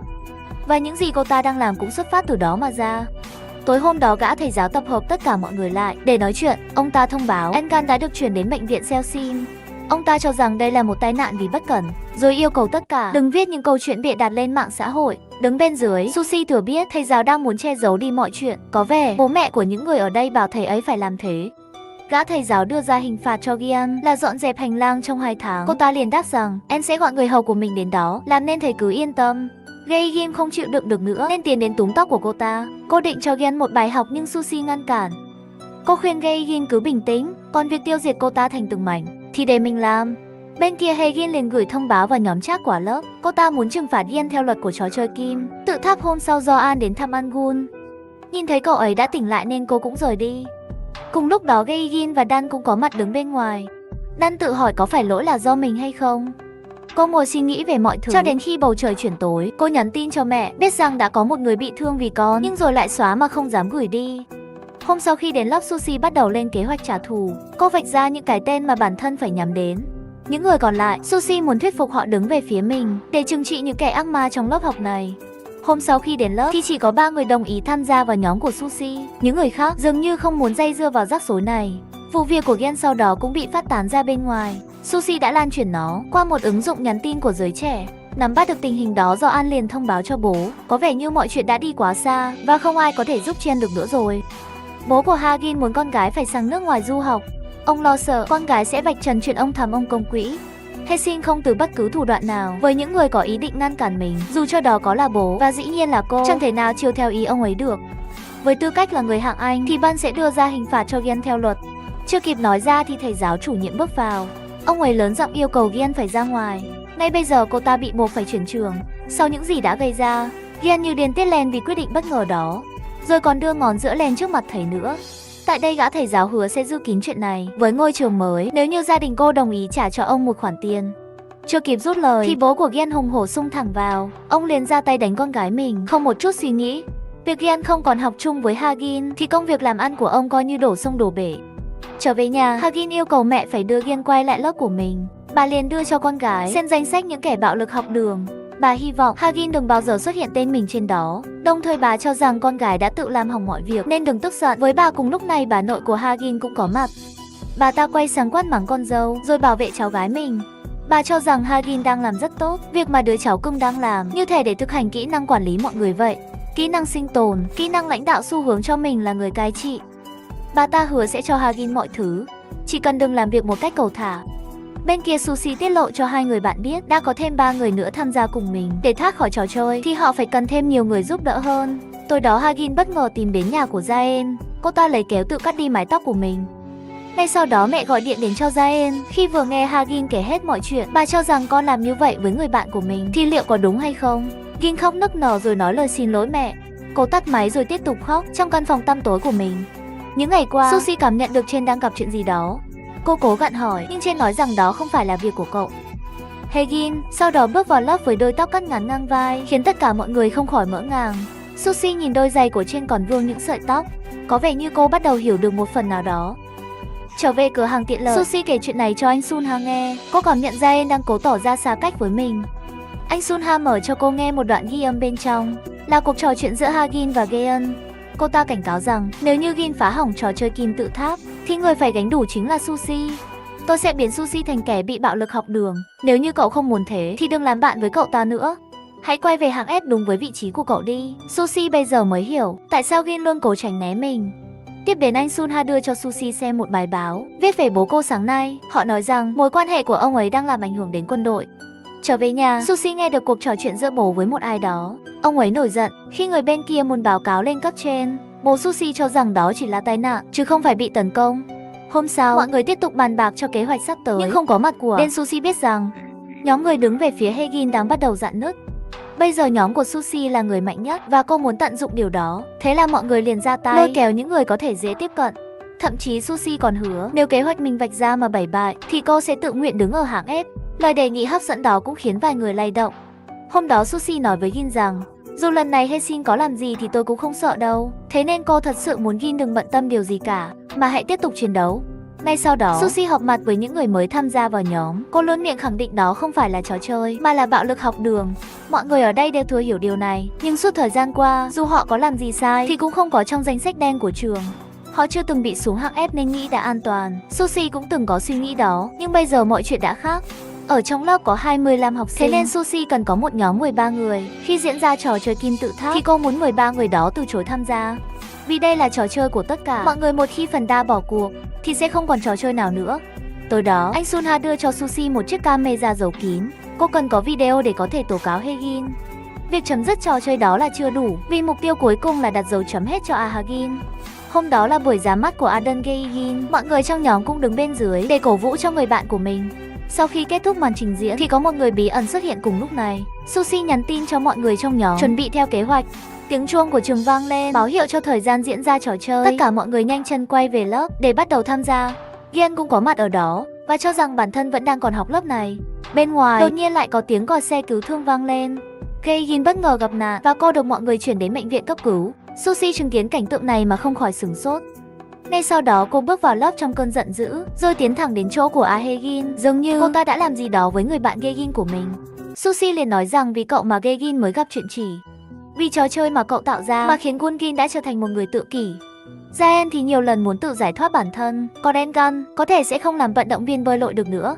Và những gì cô ta đang làm cũng xuất phát từ đó mà ra. Tối hôm đó gã thầy giáo tập hợp tất cả mọi người lại để nói chuyện. Ông ta thông báo Engan đã được chuyển đến bệnh viện Seosin. Ông ta cho rằng đây là một tai nạn vì bất cẩn, rồi yêu cầu tất cả đừng viết những câu chuyện bịa đặt lên mạng xã hội. Đứng bên dưới, Suzy thừa biết thầy giáo đang muốn che giấu đi mọi chuyện. Có vẻ bố mẹ của những người ở đây bảo thầy ấy phải làm thế. Gã thầy giáo đưa ra hình phạt cho Gian là dọn dẹp hành lang trong 2 tháng. Cô ta liền đáp rằng em sẽ gọi người hầu của mình đến đó, làm nên thầy cứ yên tâm. Gae-gin không chịu đựng được nữa nên tiến đến túm tóc của cô ta. Cô định cho Gian một bài học nhưng Suzy ngăn cản. Cô khuyên Gae-gin cứ bình tĩnh, còn việc tiêu diệt cô ta thành từng mảnh thì để mình làm. Bên kia Hae-gin liền gửi thông báo vào nhóm chat của lớp. Cô ta muốn trừng phạt Gian theo luật của trò chơi kim tự tháp. Hôm sau do An đến thăm Angun. Nhìn thấy cậu ấy đã tỉnh lại nên cô cũng rời đi. Cùng lúc đó Gae-gin và Dan cũng có mặt đứng bên ngoài. Dan tự hỏi có phải lỗi là do mình hay không. Cô ngồi suy nghĩ về mọi thứ cho đến khi bầu trời chuyển tối. Cô nhắn tin cho mẹ, biết rằng đã có một người bị thương vì con, nhưng rồi lại xóa mà không dám gửi đi. Hôm sau khi đến lớp, Suzy bắt đầu lên kế hoạch trả thù. Cô vạch ra những cái tên mà bản thân phải nhắm đến. Những người còn lại, Suzy muốn thuyết phục họ đứng về phía mình để trừng trị những kẻ ác ma trong lớp học này. Hôm sau khi đến lớp thì chỉ có 3 người đồng ý tham gia vào nhóm của Suzy. Những người khác dường như không muốn dây dưa vào rắc rối này. Vụ việc của Gen sau đó cũng bị phát tán ra bên ngoài. Suzy đã lan truyền nó qua một ứng dụng nhắn tin của giới trẻ. Nắm bắt được tình hình đó, do An liền thông báo cho bố. Có vẻ như mọi chuyện đã đi quá xa và không ai có thể giúp Chen được nữa rồi. Bố của Hagin muốn con gái phải sang nước ngoài du học. Ông lo sợ con gái sẽ vạch trần chuyện ông thăm ông công quỹ. Hae-shin không từ bất cứ thủ đoạn nào với những người có ý định ngăn cản mình, dù cho đó có là bố và dĩ nhiên là cô, chẳng thể nào chiều theo ý ông ấy được. Với tư cách là người hạng Anh thì ban sẽ đưa ra hình phạt cho Gen theo luật. Chưa kịp nói ra thì thầy giáo chủ nhiệm bước vào. Ông ấy lớn giọng yêu cầu Gen phải ra ngoài. Ngay bây giờ cô ta bị buộc phải chuyển trường. Sau những gì đã gây ra, Gen như điên tiết lên vì quyết định bất ngờ đó, rồi còn đưa ngón giữa lên trước mặt thầy nữa. Tại đây gã thầy giáo hứa sẽ giữ kín chuyện này với ngôi trường mới nếu như gia đình cô đồng ý trả cho ông một khoản tiền. Chưa kịp rút lời thì bố của Gen hùng hổ xung thẳng vào. Ông liền ra tay đánh con gái mình không một chút suy nghĩ. Việc Gen không còn học chung với Hagin thì công việc làm ăn của ông coi như đổ sông đổ bể. Trở về nhà, Hagin yêu cầu mẹ phải đưa Gen quay lại lớp của mình. Bà liền đưa cho con gái xem danh sách những kẻ bạo lực học đường. Bà hy vọng Hagin đừng bao giờ xuất hiện tên mình trên đó. Đồng thời bà cho rằng con gái đã tự làm hỏng mọi việc nên đừng tức giận với bà. Cùng lúc này bà nội của Hagin cũng có mặt. Bà ta quay sang quát mắng con dâu rồi bảo vệ cháu gái mình. Bà cho rằng Hagin đang làm rất tốt việc mà đứa cháu cưng đang làm, như thể để thực hành kỹ năng quản lý mọi người vậy. Kỹ năng sinh tồn, kỹ năng lãnh đạo xu hướng cho mình là người cai trị. Bà ta hứa sẽ cho Hagin mọi thứ, chỉ cần đừng làm việc một cách cầu thả. Bên kia Suzy tiết lộ cho 2 người bạn biết đã có thêm 3 người nữa tham gia cùng mình. Để thoát khỏi trò chơi thì họ phải cần thêm nhiều người giúp đỡ hơn. Tối đó Hagin bất ngờ tìm đến nhà của Jaen. Cô ta lấy kéo tự cắt đi mái tóc của mình. Ngay sau đó mẹ gọi điện đến cho Jaen. Khi vừa nghe Hagin kể hết mọi chuyện, bà cho rằng con làm như vậy với người bạn của mình thì liệu có đúng hay không. Gin khóc nức nở rồi nói lời xin lỗi mẹ. Cô tắt máy rồi tiếp tục khóc trong căn phòng tăm tối của mình. Những ngày qua, Suzy cảm nhận được trên đang gặp chuyện gì đó. Cô cố gặn hỏi nhưng trên nói rằng đó không phải là việc của cậu. Hae-gin sau đó bước vào lớp với đôi tóc cắt ngắn ngang vai, khiến tất cả mọi người không khỏi ngỡ ngàng. Suzy nhìn đôi giày của trên còn vương những sợi tóc. Có vẻ như cô bắt đầu hiểu được một phần nào đó. Trở về cửa hàng tiện lợi, Suzy kể chuyện này cho anh Sun-ha nghe. Cô còn nhận ra Jae đang cố tỏ ra xa cách với mình. Anh Sun-ha mở cho cô nghe một đoạn ghi âm bên trong, là cuộc trò chuyện giữa Hagin và Gaeun. Cô ta cảnh cáo rằng nếu như Gin phá hỏng trò chơi kim tự tháp thì người phải gánh đủ chính là Suzy. Tôi sẽ biến Suzy thành kẻ bị bạo lực học đường. Nếu như cậu không muốn thế thì đừng làm bạn với cậu ta nữa. Hãy quay về hạng F đúng với vị trí của cậu đi. Suzy bây giờ mới hiểu tại sao Gin luôn cố tránh né mình. Tiếp đến anh Sun-ha đưa cho Suzy xem một bài báo viết về bố cô sáng nay. Họ nói rằng mối quan hệ của ông ấy đang làm ảnh hưởng đến quân đội. Trở về nhà, Suzy nghe được cuộc trò chuyện giữa bố với một ai đó. Ông ấy nổi giận khi người bên kia muốn báo cáo lên cấp trên. Bố Suzy cho rằng đó chỉ là tai nạn chứ không phải bị tấn công. Hôm sau, mọi người tiếp tục bàn bạc cho kế hoạch sắp tới, nhưng không có mặt của bên Suzy biết rằng nhóm người đứng về phía Hae-gin đang bắt đầu rạn nứt. Bây giờ nhóm của Sushi là người mạnh nhất và cô muốn tận dụng điều đó. Thế là mọi người liền ra tay lôi kéo những người có thể dễ tiếp cận. Thậm chí Sushi còn hứa nếu kế hoạch mình vạch ra mà bày bại thì cô sẽ tự nguyện đứng ở hạng F. Lời đề nghị hấp dẫn đó cũng khiến vài người lay động. Hôm đó Sushi nói với Gin rằng dù lần này Hae-shin có làm gì thì tôi cũng không sợ đâu. Thế nên cô thật sự muốn Gin đừng bận tâm điều gì cả, mà hãy tiếp tục chiến đấu. Ngay sau đó, Sushi họp mặt với những người mới tham gia vào nhóm. Cô luôn miệng khẳng định đó không phải là trò chơi, mà là bạo lực học đường. Mọi người ở đây đều thừa hiểu điều này. Nhưng suốt thời gian qua, dù họ có làm gì sai thì cũng không có trong danh sách đen của trường. Họ chưa từng bị xuống hạng F nên nghĩ đã an toàn. Sushi cũng từng có suy nghĩ đó, nhưng bây giờ mọi chuyện đã khác. Ở trong lớp có 25 học sinh, thế nên Sushi cần có một nhóm 13 người. Khi diễn ra trò chơi kim tự tháp thì cô muốn 13 người đó từ chối tham gia. Vì đây là trò chơi của tất cả mọi người, một khi phần đa bỏ cuộc thì sẽ không còn trò chơi nào nữa. Tối đó, anh Sunha đưa cho Sushi một chiếc camera giấu kín. Cô cần có video để có thể tố cáo Hae-gin. Việc chấm dứt trò chơi đó là chưa đủ, vì mục tiêu cuối cùng là đặt dấu chấm hết cho Ah-gin. Hôm đó là buổi ra mắt của Adon Gae-gin. Mọi người trong nhóm cũng đứng bên dưới để cổ vũ cho người bạn của mình. Sau khi kết thúc màn trình diễn thì có một người bí ẩn xuất hiện cùng lúc này. Sushi nhắn tin cho mọi người trong nhóm chuẩn bị theo kế hoạch. Tiếng chuông của trường vang lên, báo hiệu cho thời gian diễn ra trò chơi. Tất cả mọi người nhanh chân quay về lớp để bắt đầu tham gia. Gian cũng có mặt ở đó và cho rằng bản thân vẫn đang còn học lớp này. Bên ngoài, đột nhiên lại có tiếng còi xe cứu thương vang lên. Gae-gin bất ngờ gặp nạn và cô được mọi người chuyển đến bệnh viện cấp cứu. Sushi chứng kiến cảnh tượng này mà không khỏi sửng sốt. Ngay sau đó cô bước vào lớp trong cơn giận dữ, rồi tiến thẳng đến chỗ của Ah-gin. Dường như cô ta đã làm gì đó với người bạn Gae-gin của mình. Sushi liền nói rằng vì cậu mà Gae-gin mới gặp chuyện chỉ. Vì trò chơi mà cậu tạo ra mà khiến Won-gin đã trở thành một người tự kỷ. Jaen thì nhiều lần muốn tự giải thoát bản thân, còn Engan có thể sẽ không làm vận động viên bơi lội được nữa.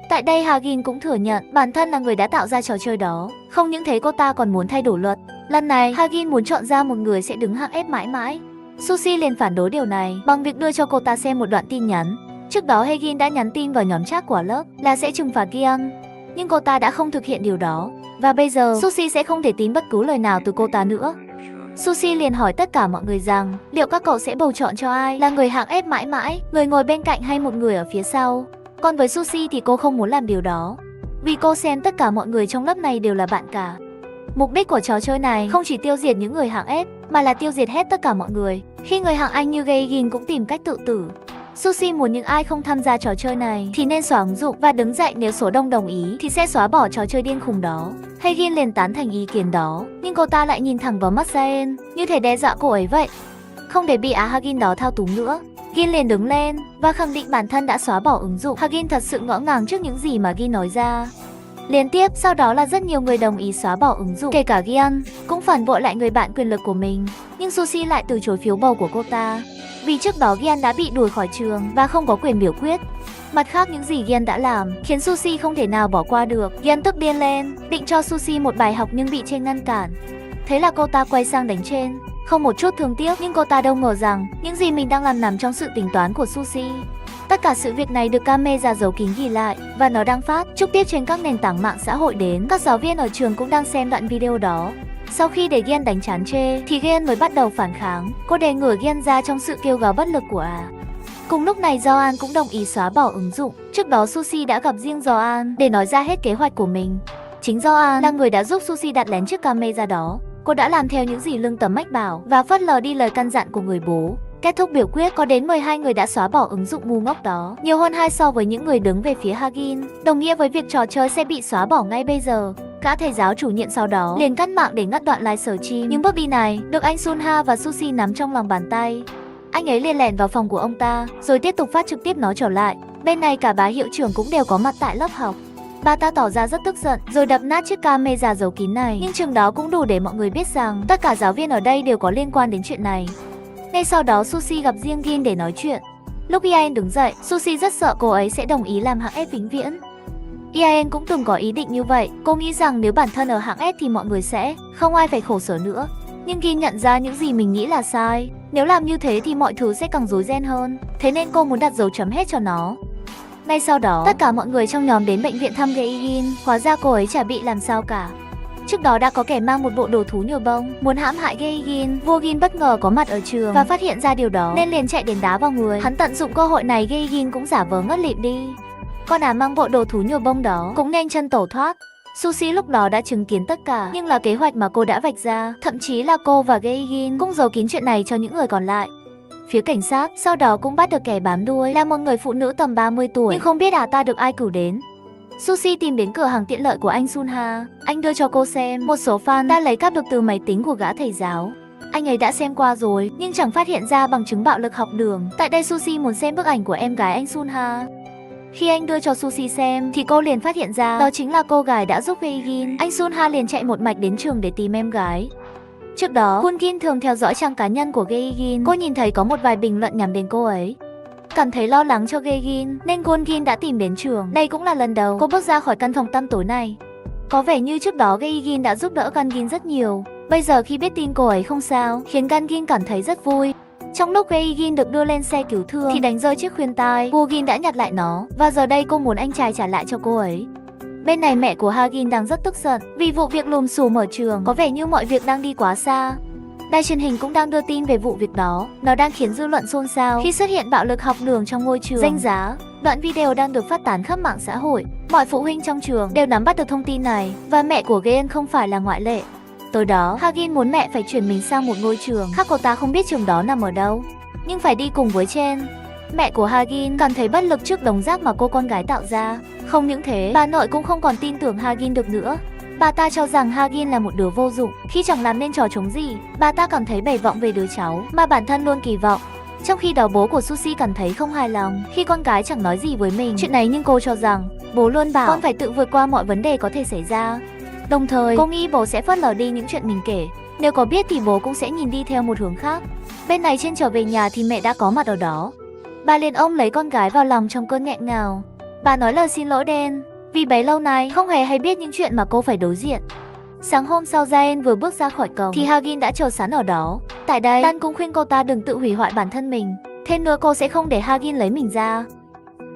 Tại đây Ha-gin cũng thừa nhận bản thân là người đã tạo ra trò chơi đó. Không những thế, cô ta còn muốn thay đổi luật. Lần này Ha-gin muốn chọn ra một người sẽ đứng hạng F mãi mãi. Sushi liền phản đối điều này bằng việc đưa cho cô ta xem một đoạn tin nhắn. Trước đó Hae-gin đã nhắn tin vào nhóm chat của lớp là sẽ trừng phạt Gian, nhưng cô ta đã không thực hiện điều đó. Và bây giờ Sushi sẽ không thể tin bất cứ lời nào từ cô ta nữa. Sushi liền hỏi tất cả mọi người rằng liệu các cậu sẽ bầu chọn cho ai, là người hạng F mãi mãi, người ngồi bên cạnh hay một người ở phía sau. Còn với Sushi thì cô không muốn làm điều đó, vì cô xem tất cả mọi người trong lớp này đều là bạn cả. Mục đích của trò chơi này không chỉ tiêu diệt những người hạng F, mà là tiêu diệt hết tất cả mọi người. Khi người hạng Anh như Gae-gin cũng tìm cách tự tử. Sushi muốn những ai không tham gia trò chơi này thì nên xóa ứng dụng và đứng dậy, nếu số đông đồng ý thì sẽ xóa bỏ trò chơi điên khùng đó. Hae-gin liền tán thành ý kiến đó, nhưng cô ta lại nhìn thẳng vào mắt Jaen, như thể đe dọa cô ấy vậy. Không để bị Ah-gin đó thao túng nữa, Gin liền đứng lên và khẳng định bản thân đã xóa bỏ ứng dụng. Ha-gin thật sự ngỡ ngàng trước những gì mà Gin nói ra. Liên tiếp sau đó là rất nhiều người đồng ý xóa bỏ ứng dụng, kể cả Gian cũng phản bội lại người bạn quyền lực của mình. Nhưng Sushi lại từ chối phiếu bầu của cô ta, vì trước đó Gian đã bị đuổi khỏi trường và không có quyền biểu quyết. Mặt khác, những gì Gian đã làm khiến Sushi không thể nào bỏ qua được. Gian tức điên lên, định cho Sushi một bài học nhưng bị Trên ngăn cản. Thế là cô ta quay sang đánh Trên, không một chút thương tiếc. Nhưng cô ta đâu ngờ rằng những gì mình đang làm nằm trong sự tính toán của Sushi. Tất cả sự việc này được camera giấu kín ghi lại và nó đang phát trực tiếp trên các nền tảng mạng xã hội. Đến các giáo viên ở trường cũng đang xem đoạn video đó. Sau khi để Gian đánh chán Chê thì Gian mới bắt đầu phản kháng. Cô đè ngửa Gian ra trong sự kêu gào bất lực của Cùng lúc này Joan cũng đồng ý xóa bỏ ứng dụng. Trước đó Sushi đã gặp riêng Joan để nói ra hết kế hoạch của mình. Chính Joan là người đã giúp Sushi đặt lén chiếc camera đó. Cô đã làm theo những gì Lương Tầm Mách bảo và phớt lờ đi lời căn dặn của người bố. Kết thúc biểu quyết, có đến 12 người đã xóa bỏ ứng dụng ngu ngốc đó, nhiều hơn 2 so với những người đứng về phía Ha-gin, đồng nghĩa với việc trò chơi sẽ bị xóa bỏ ngay bây giờ. Cả thầy giáo chủ nhiệm sau đó liền cắt mạng để ngắt đoạn livestream. Nhưng bước đi này được anh Sunha và Sushi nắm trong lòng bàn tay. Anh ấy liền lẻn vào phòng của ông ta, rồi tiếp tục phát trực tiếp nó trở lại. Bên này cả bá hiệu trưởng cũng đều có mặt tại lớp học. Bà ta tỏ ra rất tức giận, rồi đập nát chiếc camera giấu kín này. Nhưng chừng đó cũng đủ để mọi người biết rằng tất cả giáo viên ở đây đều có liên quan đến chuyện này. Ngay sau đó Sushi gặp riêng Gin để nói chuyện. Lúc Iain đứng dậy, Sushi rất sợ cô ấy sẽ đồng ý làm hạng F vĩnh viễn. Iain cũng từng có ý định như vậy. Cô nghĩ rằng nếu bản thân ở hạng S thì mọi người sẽ không ai phải khổ sở nữa. Nhưng Gin nhận ra những gì mình nghĩ là sai. Nếu làm như thế thì mọi thứ sẽ càng rối ren hơn. Thế nên cô muốn đặt dấu chấm hết cho nó. Ngay sau đó, tất cả mọi người trong nhóm đến bệnh viện thăm Gae-gin. Hóa ra cô ấy chả bị làm sao cả. Trước đó đã có kẻ mang một bộ đồ thú nhồi bông muốn hãm hại Gae-gin. Vua Gin bất ngờ có mặt ở trường và phát hiện ra điều đó nên liền chạy đến đá vào người. Hắn tận dụng cơ hội này, Gae-gin cũng giả vờ ngất lịm đi. Con mang bộ đồ thú nhồi bông đó cũng nhanh chân tẩu thoát. Sushi lúc đó đã chứng kiến tất cả, nhưng là kế hoạch mà cô đã vạch ra. Thậm chí là cô và Gaegin cũng giấu kín chuyện này cho những người còn lại. Phía cảnh sát sau đó cũng bắt được kẻ bám đuôi, là một người phụ nữ tầm 30 tuổi, nhưng không biết ta được ai cử đến. Sushi tìm đến cửa hàng tiện lợi của anh Sunha. Anh đưa cho cô xem một số file đã lấy cắp được từ máy tính của gã thầy giáo. Anh ấy đã xem qua rồi, nhưng chẳng phát hiện ra bằng chứng bạo lực học đường. Tại đây Sushi muốn xem bức ảnh của em gái anh Sunha. Khi anh đưa cho Sushi xem, thì cô liền phát hiện ra đó chính là cô gái đã giúp Gaegin. Anh Sunha liền chạy một mạch đến trường để tìm em gái. Trước đó, Hoon-gin thường theo dõi trang cá nhân của Gaegin. Cô nhìn thấy có một vài bình luận nhắm đến cô ấy. Cảm thấy lo lắng cho Gaegin, nên Hoon-gin đã tìm đến trường. Đây cũng là lần đầu cô bước ra khỏi căn phòng tăm tối này. Có vẻ như trước đó Gaegin đã giúp đỡ Gangin rất nhiều. Bây giờ khi biết tin cô ấy không sao, khiến Gangin cảm thấy rất vui. Trong lúc Gaegin được đưa lên xe cứu thương thì đánh rơi chiếc khuyên tai, Hoon-gin đã nhặt lại nó và giờ đây cô muốn anh trai trả lại cho cô ấy. Bên này mẹ của Hagin đang rất tức giận vì vụ việc lùm xùm ở trường, có vẻ như mọi việc đang đi quá xa. Đài truyền hình cũng đang đưa tin về vụ việc đó. Nó đang khiến dư luận xôn xao khi xuất hiện bạo lực học đường trong ngôi trường. Danh giá, đoạn video đang được phát tán khắp mạng xã hội. Mọi phụ huynh trong trường đều nắm bắt được thông tin này và mẹ của Gaen không phải là ngoại lệ. Tối đó, Hagin muốn mẹ phải chuyển mình sang một ngôi trường khác, cô ta không biết trường đó nằm ở đâu, nhưng phải đi cùng với Chen. Mẹ của Hagin cảm thấy bất lực trước đống rác mà cô con gái tạo ra. Không những thế, bà nội cũng không còn tin tưởng Hagin được nữa. Bà ta cho rằng Hagin là một đứa vô dụng khi chẳng làm nên trò trống gì. Bà ta cảm thấy bể vọng về đứa cháu mà bản thân luôn kỳ vọng. Trong khi đó bố của Sushi cảm thấy không hài lòng khi con gái chẳng nói gì với mình chuyện này, nhưng cô cho rằng bố luôn bảo con phải tự vượt qua mọi vấn đề có thể xảy ra. Đồng thời, cô nghĩ bố sẽ phớt lờ đi những chuyện mình kể. Nếu có biết thì bố cũng sẽ nhìn đi theo một hướng khác. Bên này trên trở về nhà thì mẹ đã có mặt ở đó. Bà liền ôm lấy con gái vào lòng trong cơn nghẹn ngào. Bà nói lời xin lỗi đen vì bấy lâu nay không hề hay biết những chuyện mà cô phải đối diện. Sáng hôm sau, Jaen vừa bước ra khỏi cổng thì Hagin đã chờ sẵn ở đó. Tại đây, Dan cũng khuyên cô ta đừng tự hủy hoại bản thân mình. Thêm nữa, cô sẽ không để Hagin lấy mình ra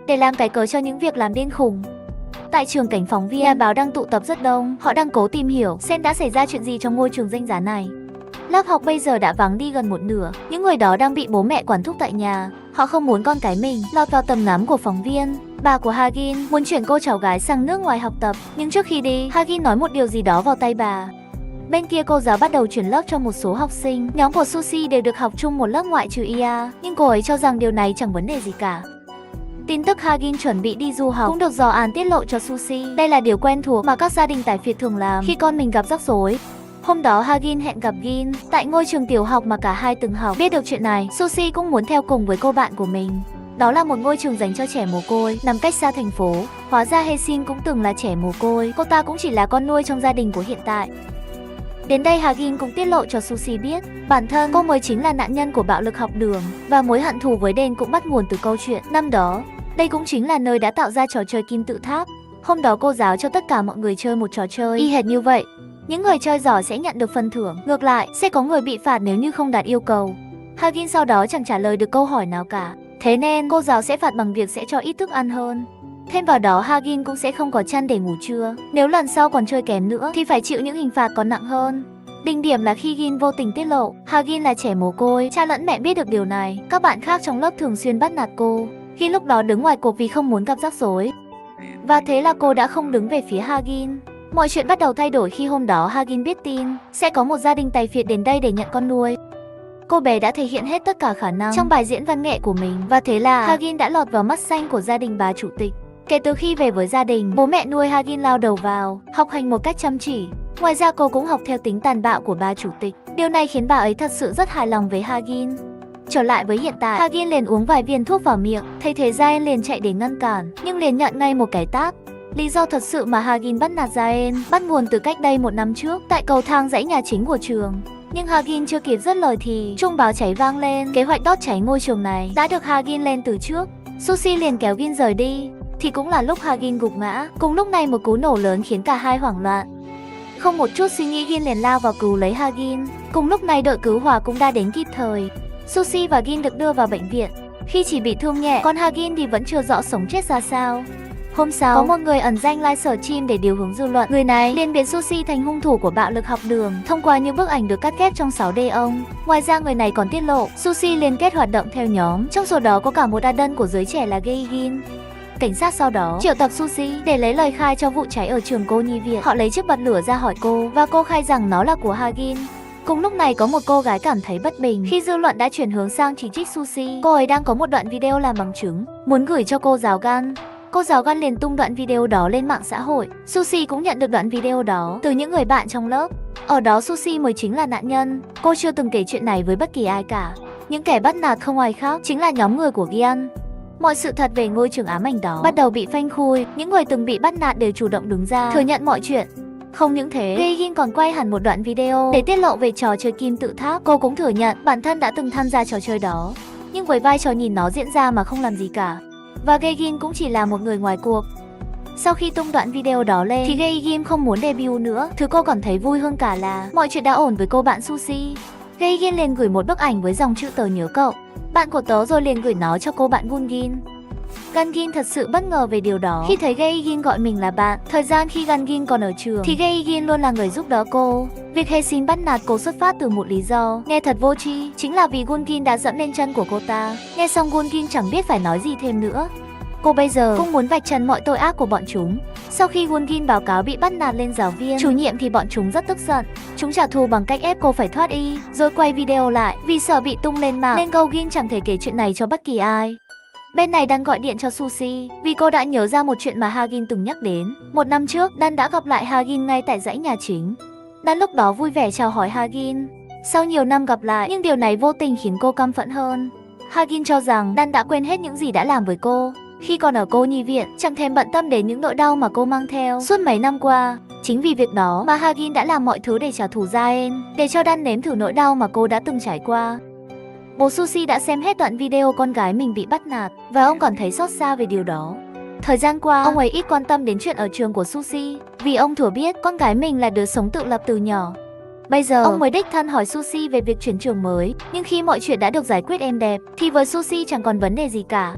để làm cái cớ cho những việc làm điên khùng. Tại trường cảnh phóng viên, nhà báo đang tụ tập rất đông. Họ đang cố tìm hiểu xem đã xảy ra chuyện gì trong ngôi trường danh giá này. Lớp học bây giờ đã vắng đi gần một nửa. Những người đó đang bị bố mẹ quản thúc tại nhà. Họ không muốn con cái mình lọt vào tầm ngắm của phóng viên. Bà của Hagin muốn chuyển cô cháu gái sang nước ngoài học tập, nhưng trước khi đi, Hagin nói một điều gì đó vào tay bà. Bên kia cô giáo bắt đầu chuyển lớp cho một số học sinh. Nhóm của Sushi đều được học chung một lớp ngoại trừ Ia, nhưng cô ấy cho rằng điều này chẳng vấn đề gì cả. Tin tức Hagin chuẩn bị đi du học cũng được Dò An tiết lộ cho Sushi. Đây là điều quen thuộc mà các gia đình tài phiệt thường làm khi con mình gặp rắc rối. Hôm đó Hagin hẹn gặp Gin tại ngôi trường tiểu học mà cả hai từng học. Biết được chuyện này, Sushi cũng muốn theo cùng với cô bạn của mình. Đó là một ngôi trường dành cho trẻ mồ côi, nằm cách xa thành phố. Hóa ra Hae-shin cũng từng là trẻ mồ côi, cô ta cũng chỉ là con nuôi trong gia đình của hiện tại. Đến đây Hagin cũng tiết lộ cho Sushi biết bản thân cô mới chính là nạn nhân của bạo lực học đường, và mối hận thù với Den cũng bắt nguồn từ câu chuyện năm đó. Đây cũng chính là nơi đã tạo ra trò chơi kim tự tháp. Hôm đó cô giáo cho tất cả mọi người chơi một trò chơi y hệt như vậy. Những người chơi giỏi sẽ nhận được phần thưởng, ngược lại sẽ có người bị phạt nếu như không đạt yêu cầu. Hagin sau đó chẳng trả lời được câu hỏi nào cả. Thế nên cô giáo sẽ phạt bằng việc sẽ cho ít thức ăn hơn. Thêm vào đó, Hagin cũng sẽ không có chăn để ngủ trưa. Nếu lần sau còn chơi kém nữa thì phải chịu những hình phạt còn nặng hơn. Đỉnh điểm là khi Gin vô tình tiết lộ Hagin là trẻ mồ côi. Cha lẫn mẹ biết được điều này, các bạn khác trong lớp thường xuyên bắt nạt cô. Gin lúc đó đứng ngoài cuộc vì không muốn gặp rắc rối, và thế là cô đã không đứng về phía Hagin. Mọi chuyện bắt đầu thay đổi khi hôm đó Hagin biết tin sẽ có một gia đình tài phiệt đến đây để nhận con nuôi. Cô bé đã thể hiện hết tất cả khả năng trong bài diễn văn nghệ của mình, và thế là Hagin đã lọt vào mắt xanh của gia đình bà chủ tịch. Kể từ khi về với gia đình, bố mẹ nuôi Hagin lao đầu vào học hành một cách chăm chỉ. Ngoài ra cô cũng học theo tính tàn bạo của bà chủ tịch. Điều này khiến bà ấy thật sự rất hài lòng với Hagin. Trở lại với hiện tại, Hagin liền uống vài viên thuốc vào miệng. Thấy thế Jaen liền chạy đến ngăn cản, nhưng liền nhận ngay một cái tát. Lý do thật sự mà Hagin bắt nạt Jaen bắt nguồn từ cách đây 1 năm trước tại cầu thang dãy nhà chính của trường. Nhưng Hagin chưa kịp dứt lời thì chuông báo cháy vang lên. Kế hoạch đốt cháy ngôi trường này đã được Hagin lên từ trước. Sushi liền kéo Gin rời đi, thì cũng là lúc Hagin gục ngã. Cùng lúc này một cú nổ lớn khiến cả hai hoảng loạn. Không một chút suy nghĩ, Gin liền lao vào cứu lấy Hagin. Cùng lúc này đội cứu hỏa cũng đã đến kịp thời. Sushi và Gin được đưa vào bệnh viện. Khi chỉ bị thương nhẹ, còn Hagin thì vẫn chưa rõ sống chết ra sao. Hôm sau, có một người ẩn danh lai sở chim để điều hướng dư luận. Người này liền biến Sushi thành hung thủ của bạo lực học đường thông qua những bức ảnh được cắt ghép trong 6D ông. Ngoài ra người này còn tiết lộ Sushi liên kết hoạt động theo nhóm, trong số đó có cả một adult của giới trẻ là Gaegin. Cảnh sát sau đó triệu tập Suzy để lấy lời khai cho vụ cháy ở trường cô nhi viện. Họ lấy chiếc bật lửa ra hỏi cô và cô khai rằng nó là của Hagin. Cùng lúc này có một cô gái cảm thấy bất bình khi dư luận đã chuyển hướng sang chỉ trích Suzy. Cô ấy đang có một đoạn video làm bằng chứng, muốn gửi cho cô giáo Gun. Cô giáo Gun liền tung đoạn video đó lên mạng xã hội. Suzy cũng nhận được đoạn video đó từ những người bạn trong lớp. Ở đó Suzy mới chính là nạn nhân. Cô chưa từng kể chuyện này với bất kỳ ai cả. Những kẻ bắt nạt không ai khác chính là nhóm người của Gian. Mọi sự thật về ngôi trường ám ảnh đó bắt đầu bị phanh phui. Những người từng bị bắt nạt đều chủ động đứng ra thừa nhận mọi chuyện. Không những thế, Gaegin còn quay hẳn một đoạn video để tiết lộ về trò chơi kim tự tháp. Cô cũng thừa nhận bản thân đã từng tham gia trò chơi đó, nhưng với vai trò nhìn nó diễn ra mà không làm gì cả. Và Gaegin cũng chỉ là một người ngoài cuộc. Sau khi tung đoạn video đó lên thì Gaegin không muốn debut nữa. Thứ cô còn thấy vui hơn cả là mọi chuyện đã ổn với cô bạn Suzy. Gaegin liền gửi một bức ảnh với dòng chữ "tớ nhớ cậu". Bạn của tớ rồi liền gửi nó cho cô bạn Gungin. Gungin thật sự bất ngờ về điều đó khi thấy Gaegin gọi mình là bạn. Thời gian khi Gungin còn ở trường thì Gaegin luôn là người giúp đỡ cô. Việc Hae-shin bắt nạt cô xuất phát từ một lý do nghe thật vô tri, chính là vì Gungin đã dẫm lên chân của cô ta. Nghe xong Gungin chẳng biết phải nói gì thêm nữa. Cô bây giờ cũng muốn vạch trần mọi tội ác của bọn chúng. Sau khi Gungin báo cáo bị bắt nạt lên giáo viên, chủ nhiệm thì bọn chúng rất tức giận. Chúng trả thù bằng cách ép cô phải thoát y, rồi quay video lại. Vì sợ bị tung lên mạng nên Gaegin chẳng thể kể chuyện này cho bất kỳ ai. Bên này Dan gọi điện cho Suzy vì cô đã nhớ ra một chuyện mà Hagin từng nhắc đến. Một năm trước, Dan đã gặp lại Hagin ngay tại dãy nhà chính. Dan lúc đó vui vẻ chào hỏi Hagin. Sau nhiều năm gặp lại, nhưng điều này vô tình khiến cô căm phẫn hơn. Hagin cho rằng Dan đã quên hết những gì đã làm với cô. Khi còn ở cô nhi viện, chẳng thèm bận tâm đến những nỗi đau mà cô mang theo suốt mấy năm qua. Chính vì việc đó mà Hagin đã làm mọi thứ để trả thù Jaen, để cho Dan nếm thử nỗi đau mà cô đã từng trải qua. Bố Suzy đã xem hết đoạn video con gái mình bị bắt nạt và ông cảm thấy xót xa về điều đó. Thời gian qua, ông ấy ít quan tâm đến chuyện ở trường của Suzy vì ông thừa biết con gái mình là đứa sống tự lập từ nhỏ. Bây giờ, ông mới đích thân hỏi Suzy về việc chuyển trường mới, nhưng khi mọi chuyện đã được giải quyết êm đẹp thì với Suzy chẳng còn vấn đề gì cả.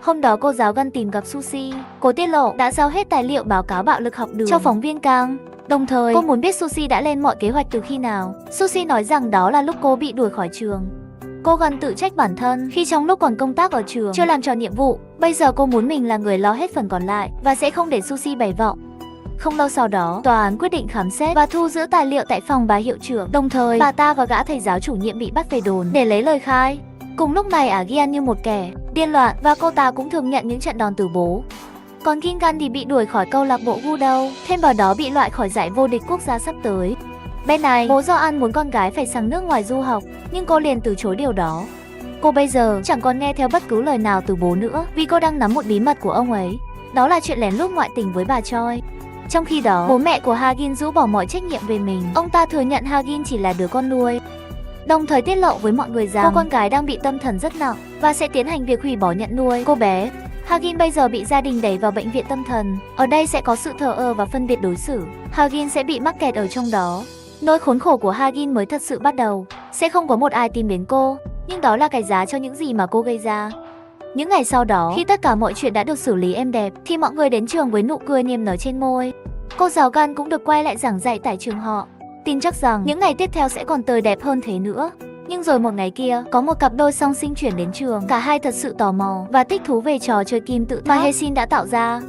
Hôm đó cô giáo Gun tìm gặp Suzy. Cô tiết lộ đã giao hết tài liệu báo cáo bạo lực học đường cho phóng viên Kang. Đồng thời, cô muốn biết Suzy đã lên mọi kế hoạch từ khi nào. Suzy nói rằng đó là lúc cô bị đuổi khỏi trường. Cô Gun tự trách bản thân khi trong lúc còn công tác ở trường chưa làm tròn nhiệm vụ. Bây giờ cô muốn mình là người lo hết phần còn lại và sẽ không để Suzy bày vọng. Không lâu sau đó, tòa án quyết định khám xét và thu giữ tài liệu tại phòng bà hiệu trưởng. Đồng thời, bà ta và gã thầy giáo chủ nhiệm bị bắt về đồn để lấy lời khai. Cùng lúc này, Gian như một kẻ điên loạn và cô ta cũng thường nhận những trận đòn từ bố. Còn Gingan thì bị đuổi khỏi câu lạc bộ Judo, thêm vào đó bị loại khỏi giải vô địch quốc gia sắp tới. Bên này, bố Do-an muốn con gái phải sang nước ngoài du học, nhưng cô liền từ chối điều đó. Cô bây giờ chẳng còn nghe theo bất cứ lời nào từ bố nữa vì cô đang nắm một bí mật của ông ấy. Đó là chuyện lén lút ngoại tình với bà Choi. Trong khi đó, bố mẹ của Hagin rũ bỏ mọi trách nhiệm về mình. Ông ta thừa nhận Hagin chỉ là đứa con nuôi. Đồng thời tiết lộ với mọi người rằng cô con gái đang bị tâm thần rất nặng và sẽ tiến hành việc hủy bỏ nhận nuôi cô bé. Hagin bây giờ bị gia đình đẩy vào bệnh viện tâm thần. Ở đây sẽ có sự thờ ơ và phân biệt đối xử. Hagin sẽ bị mắc kẹt ở trong đó. Nỗi khốn khổ của Hagin mới thật sự bắt đầu. Sẽ không có một ai tìm đến cô, nhưng đó là cái giá cho những gì mà cô gây ra. Những ngày sau đó, khi tất cả mọi chuyện đã được xử lý êm đẹp, thì mọi người đến trường với nụ cười niềm nở trên môi. Cô giáo Gun cũng được quay lại giảng dạy tại trường họ. Tin chắc rằng những ngày tiếp theo sẽ còn tươi đẹp hơn thế nữa. Nhưng rồi một ngày kia, có một cặp đôi song sinh chuyển đến trường. Cả hai thật sự tò mò và thích thú về trò chơi kim tự tháp mà Hae-shin đã tạo ra.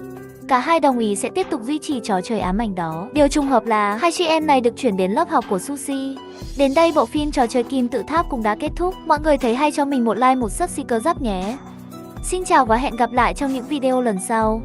Cả hai đồng ý sẽ tiếp tục duy trì trò chơi ám ảnh đó. Điều trùng hợp là hai chị em này được chuyển đến lớp học của Suzy. Đến đây bộ phim trò chơi kim tự tháp cũng đã kết thúc. Mọi người thấy hay cho mình một like, một subscribe nhé. Xin chào và hẹn gặp lại trong những video lần sau.